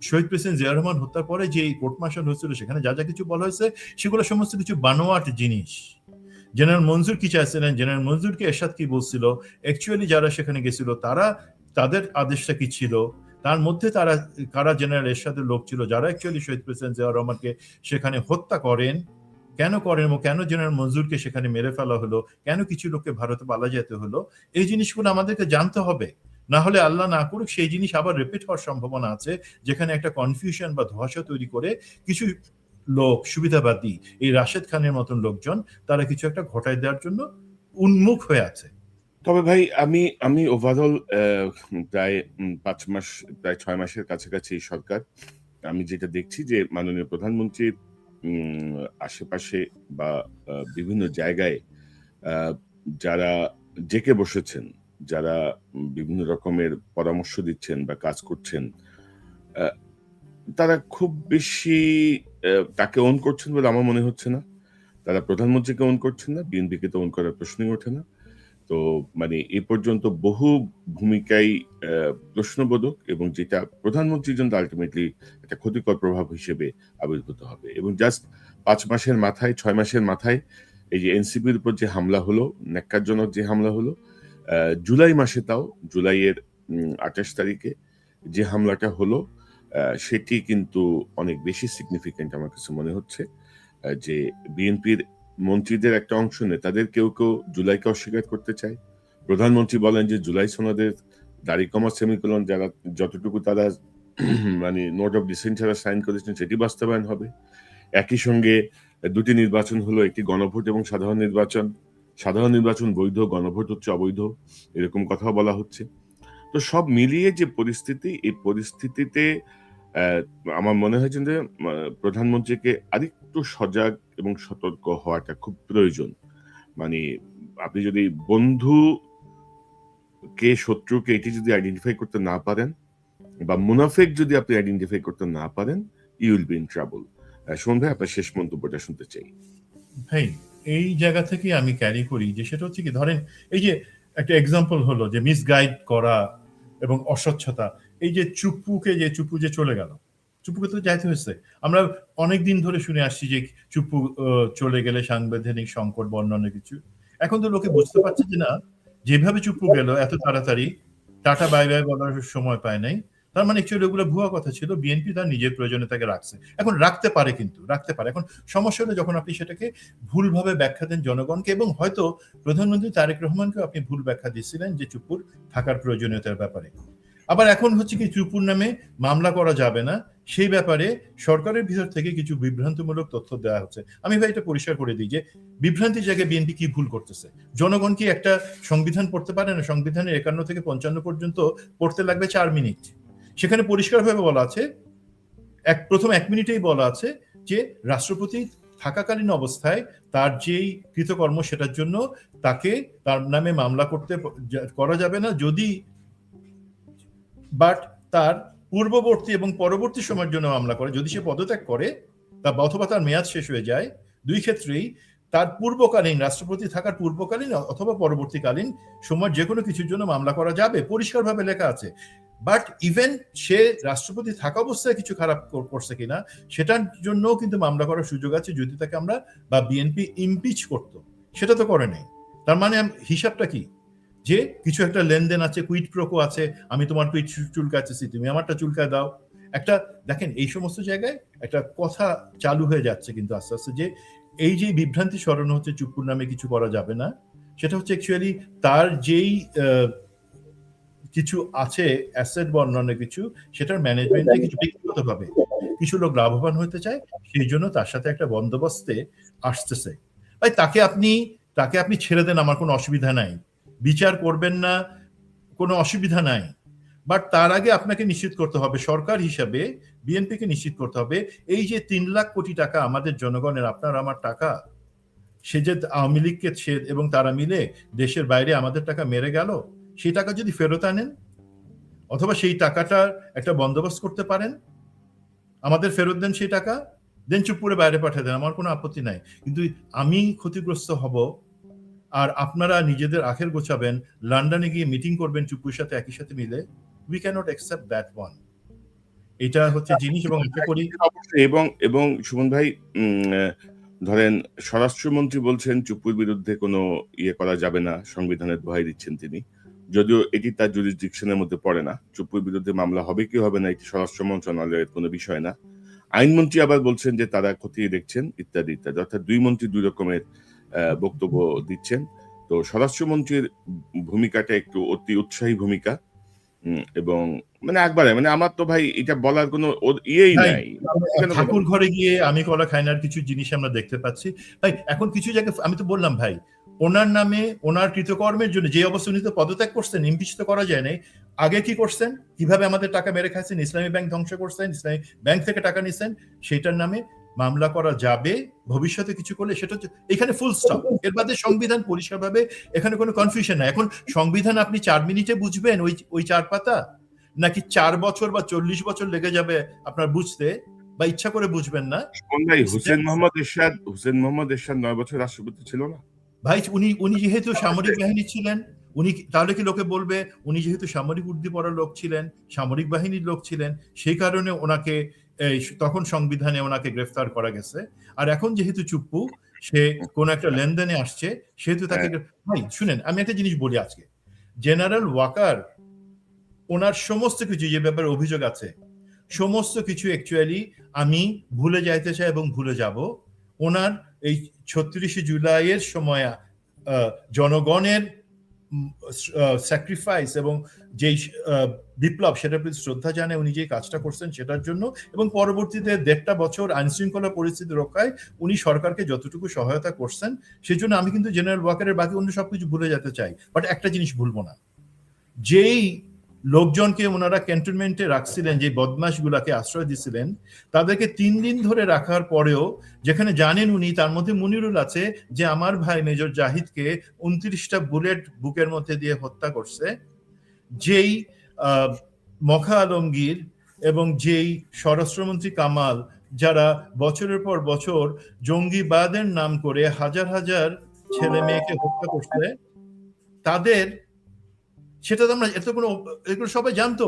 শহীদ প্রেসিডেন্ট জিয়া রহমান হত্যার পরে যে কোর্ট মার্শাল হয়েছিল, সেখানে যা যা কিছু বলা হয়েছে সেগুলো সমস্ত কিছু বানোয়াট জিনিস। জেনারেল মঞ্জুর কি চাইছিলেন, জেনারেল মঞ্জুরকে এরশাদ কি বলছিল, অ্যাকচুয়ালি যারা সেখানে গেছিল তাদের আদেশটা কি ছিল, তার মধ্যে তারা কারা জেনারেল এরশাদের লোক ছিল যারা অ্যাকচুয়ালি শহীদ প্রেসিডেন্ট জিয়া রহমানকে সেখানে হত্যা করেন, কেন করেন, এবং কেন জেনারেল মঞ্জুরকে সেখানে মেরে ফেলা হলো, কেন কিছু লোককে ভারতে পালা যেতে হলো, এই জিনিসগুলো আমাদেরকে জানতে হবে। না হলে আল্লাহ না করুক সেই জিনিস আবার রিপিট হওয়ার সম্ভাবনা আছে, যেখানে একটা কনফিউশন বা ধোঁয়াশা তৈরি করে কিছু লোক, সুবিধাবাদী, এই রাশেদ খানের মতন লোকজন, তারা কিছু একটা ঘটায় দেওয়ার জন্য উন্মুখ হয়ে আছে। তবে ভাই আমি ওভারঅল প্রায় 5 মাস, প্রায় 6 মাসের কাছাকাছি সরকার, আমি যেটা দেখছি যে মাননীয় প্রধানমন্ত্রীর আশেপাশে বা বিভিন্ন জায়গায় যারা জেকে বসেছেন, যারা বিভিন্ন রকমের পরামর্শ দিচ্ছেন বা কাজ করছেন, তারা খুব বেশি তাকে ওন করছেন বলে আমার মনে হচ্ছে না। তারা প্রধানমন্ত্রীকে ওন করছেন না, বিএনপিকে তো ওন করার প্রশ্নই ওঠে না। তো মানে এ পর্যন্ত বহু ভূমিকাই প্রশ্নবোধক, এবং যেটা প্রধানমন্ত্রীর জন্য আলটিমেটলি একটা ক্ষতিকর প্রভাব হিসেবে আবির্ভূত হবে। এবং জাস্ট 5 মাসের মাথায়, 6 মাসের মাথায় এই যে এনসিপির উপর যে হামলা হলো, ন্যাক্কারজনক যে হামলা হলো, জুলাই মাসে, তাও জুলাইয়ের 28 তারিখে যে হামলাটা হলো, সেটি কিন্তু অনেক বেশি সিগনিফিকেন্ট আমার কাছে মনে হচ্ছে। যে বিএনপির মন্ত্রীদের একটা অংশ, নেতাদের কেউ কেউ জুলাইকে অস্বীকার করতে চায়। প্রধানমন্ত্রী বলেন যে জুলাই সনদের দাড়ি কমা সেমিকোলন যারা যতটুকু তারা মানে নোট অফ ডিসেন্ট যারা সাইন করেছেন সেটি বাস্তবায়ন হবে। একই সঙ্গে দুটি নির্বাচন হলো, একটি গণভোট এবং সাধারণ নির্বাচন। সাধারণ নির্বাচন বৈধ, গণভোট হচ্ছে অবৈধ, এরকম কথাও বলা হচ্ছে। তো সব মিলিয়ে যে পরিস্থিতি, এই পরিস্থিতিতে আমার মনে হয়েছে যে প্রধানমন্ত্রীকে আরেকটু সজাগ এবং সতর্ক হওয়াটা খুব প্রয়োজন। মানে আপনি যদি বন্ধু কে শত্রুকে এটি যদি আইডেন্টিফাই করতে না পারেন, বা মুনাফেক যদি আপনি আইডেন্টিফাই করতে না পারেন, you will be in trouble. Suman ভাই, আপনার শেষ মন্তব্যটা শুনতে চাই। ভাই, এই জায়গা থেকে আমি ক্যারি করি যে সেটা হচ্ছে কি, ধরেন এই যে একটা এক্সাম্পল হলো যে মিসগাইড করা এবং অস্বচ্ছতা, এই যে চুপু যে চলে গেল, চুপুকে তো যাইতে হয়েছে। আমরা অনেকদিন ধরে শুনে আসছি যে চুপু চলে গেলে সাংবিধানিক সংকট বা অন্যান্য কিছু। এখন তো লোকে বুঝতে পারছে যে না, যেভাবে চুপু গেল এত তাড়াতাড়ি, টাটা বাই বাই বলার সময় পায় নাই, তার মানে অ্যাকচুয়ালি ওগুলো ভুয়া কথা ছিল। বিএনপি তার নিজের প্রয়োজনে তাকে রাখছে, এখন রাখতে পারে, কিন্তু রাখতে পারে। এখন সমস্যা হলো যখন আপনি সেটাকে ভুলভাবে ব্যাখ্যা দেন জনগণকে, এবং হয়তো প্রধানমন্ত্রী তারেক রহমানকেও আপনি ভুল ব্যাখ্যা দিচ্ছিলেন যে চুপুর থাকার প্রয়োজনীয়তার ব্যাপারে। আবার এখন হচ্ছে কি, চুপুর নামে মামলা করা যাবে না, সেই ব্যাপারে সরকারের ভিতর থেকে কিছু বিভ্রান্তিমূলক তথ্য দেওয়া হচ্ছে। আমি ভাই এটা পরিষ্কার করে দিই যে বিভ্রান্তির জায়গায় বিএনপি কি ভুল করতেছে। জনগণ কি একটা সংবিধান পড়তে পারে না? সংবিধানের 51 থেকে 55 পর্যন্ত পড়তে লাগবে 4 মিনিট। সেখানে পরিষ্কারভাবে বলা আছে, প্রথম 1 মিনিটেই বলা আছে যে রাষ্ট্রপতি থাকাকালীন অবস্থায় তার যেই কৃতকর্ম সেটার জন্য তাকে তার নামে মামলা করা যাবে না, যদি বাট তার পূর্ববর্তী এবং পরবর্তী সময়ের জন্য মামলা করে, যদি সে পদত্যাগ করে অথবা তার মেয়াদ শেষ হয়ে যায়, দুই ক্ষেত্রেই তার পূর্বকালীন, রাষ্ট্রপতি থাকার পূর্বকালীন অথবা পরবর্তীকালীন সময় যে কোনো কিছুর জন্য মামলা করা যাবে, পরিষ্কারভাবে লেখা আছে। বাট ইভেন সে রাষ্ট্রপতি থাকা অবস্থায় কিছু খারাপ করছে কিনা সেটার জন্য কিন্তু মামলা করার সুযোগ আছে যদি তাকে আমরা বা বিএনপি ইমপিচ করতো। সেটা তো করে নাই। তার মানে হিসাবটা কি, যে কিছু একটা লেনদেন আছে, কুইট প্রোকো আছে, আমি তোমার কুইট চুলকাচ্ছি, তুমি আমারটা চুলকায় দাও। একটা দেখেন এই সমস্ত জায়গায় একটা কথা চালু হয়ে যাচ্ছে কিন্তু আস্তে আস্তে, যে এই যে বিভ্রান্তি স্মরণ হচ্ছে চুপ্পুর নামে কিছু করা যাবে না, সেটা হচ্ছে অ্যাকচুয়ালি তার যেই কিছু আছে অ্যাসেট বা অন্যান্য কিছু, সেটার ম্যানেজমেন্টে কিছু ব্যক্তিগতভাবে কিছু লোক লাভবান হতে চায়, সেই জন্য তার সাথে একটা বন্দোবস্তে আসতেছে। তাই তাকে আপনি ছেড়ে দেন, আমার কোনো অসুবিধা নাই, বিচার করবেন না, কোনো অসুবিধা নাই। বাট তার আগে আপনাকে নিশ্চিত করতে হবে, সরকার হিসাবে বিএনপিকে নিশ্চিত করতে হবে, এই যে 3 লাখ কোটি টাকা আমাদের জনগণের, আপনার আমার টাকা, সে যে আওয়ামী লীগকে এবং তারা মিলে দেশের বাইরে আমাদের টাকা মেরে গেল, সেই টাকা যদি ফেরত আনেন অথবা সেই টাকাটার একটা বন্দোবস্ত করতে পারেন, আমাদের ফেরত দেন সেই টাকা, দেন চুপ করে বাইরে পাঠিয়ে দেন, আমার কোনো আপত্তি নাই। কিন্তু আমি ক্ষতিগ্রস্ত হব আর আপনারা নিজেদের আখের গোছাবেন, লন্ডনে গিয়ে মিটিং করবেন চুপ্পুর সাথে একই সাথে মিলে, we can't accept that one. এটা হচ্ছে জিনিস। এবং আশা করি এবং সুমন ভাই, ধরেন স্বরাষ্ট্রমন্ত্রী বলছেন চুপ্পুর বিরুদ্ধে কোনো ইয়ে করা যাবে না, সংবিধানের দোহাই দিচ্ছেন তিনি, যদিও এটি তার জুরিসডিকশনের মধ্যে পড়ে না। চুপ্পুর বিরুদ্ধে মামলা হবে কি হবে না এটি স্বরাষ্ট্র মন্ত্রণালয়ের কোনো বিষয় না। আইনমন্ত্রী আবার বলছেন যে তারা খতিয়ে দেখছেন ইত্যাদি ইত্যাদি, অর্থাৎ দুই মন্ত্রী দুই রকমের বক্তব্য দিচ্ছেন। তো স্বরাষ্ট্রমন্ত্রীর ভূমিকাটা একটু অতি উৎসাহী ভূমিকা, এবং মানে একবারে মানে আমার তো ভাই এটা বলার কোনো ইয়েই নাই। ঠাকুর ঘরে গিয়ে আমি কলা খাই না কিছু জিনিস আমরা দেখতে পাচ্ছি ভাই। এখন কিছু জায়গায় আমি তো বললাম ভাই, ওনার নামে ওনার কৃতকর্মের জন্য যে অবস্থা উনি তো পদত্যাগ করছেন, ইমপিচ তো করা যায় নাই। আগে কি করছেন, কিভাবে আমাদের টাকা মেরে খাচ্ছেন, ইসলামী ব্যাংক ধ্বংস করছেন, ইসলামী ব্যাংক থেকে টাকা নিছেন, সেটার নামে মামলা করা যাবে ভবিষ্যতে কিছু করলে, সেটা হচ্ছে এখানে ফুল স্টপ। এর বাদে সংবিধান পরিষ্কারভাবে, এখানে কোনো কনফিউশন নাই। এখন সংবিধান আপনি 4 মিনিটে বুঝবেন ওই 4 পাতা, নাকি 4 বছর বা 40 বছর লেগে যাবে আপনার বুঝতে, বা ইচ্ছা করে বুঝবেন না? ভাই হুসেন মোহাম্মদ এরশাদ 9 বছর রাষ্ট্রপতি ছিল না ভাই? উনি যেহেতু সামরিক বাহিনী ছিলেন, উনি তাহলে কি লোকে বলবে উনি যেহেতু সামরিক উর্দি পড়ার লোক ছিলেন, সামরিক বাহিনীর লোক ছিলেন, সেই কারণে ওনাকে তখন সংবিধানে ওনাকে গ্রেফতার করা গেছে। আর এখন যেহেতু চুপ্পু সে কোন একটা লেনদেনে আসছে, সেহেতু তাকে ভাই শুনেন, আমি একটা জিনিস বলি আজকে, জেনারেল ওয়াকার ওনার সমস্ত কিছু যে ব্যাপারে অভিযোগ আছে, সমস্ত কিছু অ্যাকচুয়ালি আমি ভুলে যাইতে চাই এবং ভুলে যাব। ওনার এই 36শে জুলাইয়ের সময় জনগণের স্যাক্রিফাইস এবং যেই বিপ্লব, সেটার প্রতি শ্রদ্ধা জানায় উনি যে কাজটা করছেন সেটার জন্য, এবং পরবর্তীতে 1.5 বছর আইন শৃঙ্খলা পরিস্থিতি রক্ষায় উনি সরকারকে যতটুকু সহায়তা করছেন, সেজন্য আমি কিন্তু জেনারেল ওয়াকারের বাকি অন্য সবকিছু ভুলে যেতে চাই। বাট একটা জিনিস ভুলবো না, যেই লোকজনকে ওনারা ক্যান্টনমেন্টে রাখছিলেন, যে বদমাশ গুলাকে আশ্রয় দিছিলেন, তাদেরকে 3 দিন ধরে রাখার পরেও, যেখানে জানেন উনি, তার মধ্যে মুনিরুল আছে, যে আমার ভাই মেজর জাহিদকে 29টা বুলেট বুকের মধ্যে দিয়ে হত্যা করছে, যেই মখা আলমগীর এবং যেই স্বরাষ্ট্রমন্ত্রী কামাল, যারা বছরের পর বছর জঙ্গিবাদের নাম করে হাজার হাজার ছেলে মেয়েকে হত্যা করছে, তাদের সেটা তো আমরা এগুলো সবাই জানতো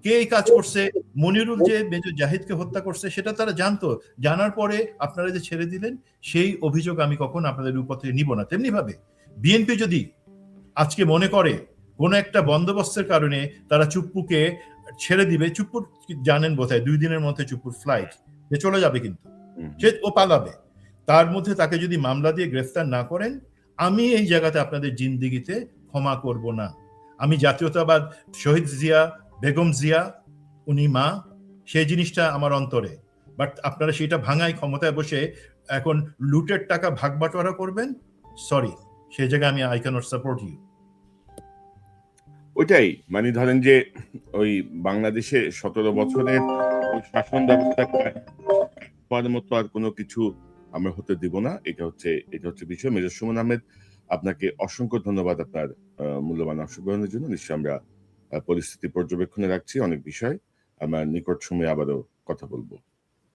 কে এই কাজ করছে। মনিরুল যে মেজর জাহিদকে হত্যা করছে সেটা তারা জানতো, জানার পরে আপনারা যে ছেড়ে দিলেন, সেই অভিযোগ আমি কখন আপনাদের উপর থেকে নিব না। তেমনি ভাবে বিএনপি যদি আজকে মনে করে কোন একটা বন্দোবস্তের কারণে তারা চুপ্পুকে ছেড়ে দিবে, চুপ্পুর জানেন বোধহয় 2 দিনের মধ্যে চুপ্পুর ফ্লাইট, যে চলে যাবে, কিন্তু সে ও পালাবে, তার মধ্যে তাকে যদি মামলা দিয়ে গ্রেফতার না করেন, আমি এই জায়গাতে আপনাদের জিন্দিগিতে ক্ষমা করব না। আমি জাতীয়তাবাদ, শহীদ জিয়া, বেগম জিয়া, উনি মা, সেই জিনিসটা আমার অন্তরে। বাট আপনারা সেটা ভাঙায় ক্ষমতায় বসে এখন লুটের টাকা ভাগ বাটোয়ারা করবেন, সরি, সেই জায়গায় আমি আই ক্যানট সাপোর্ট ইউ। ওইটাই, মানে ধরেন যে ওই বাংলাদেশে 17 বছরের ওই শাসন ব্যবস্থা মতো আর কোনো কিছু আমরা হতে দিব না। এটা হচ্ছে বিষয়। মেজর সুমন আহমেদ, আপনাকে অসংখ্য ধন্যবাদ আপনার মূল্যবান অংশগ্রহণের জন্য। নিশ্চয়ই আমরা পরিস্থিতি পর্যবেক্ষণে রাখছি, অনেক বিষয় আমার নিকট সময়ে আবারও কথা বলবো।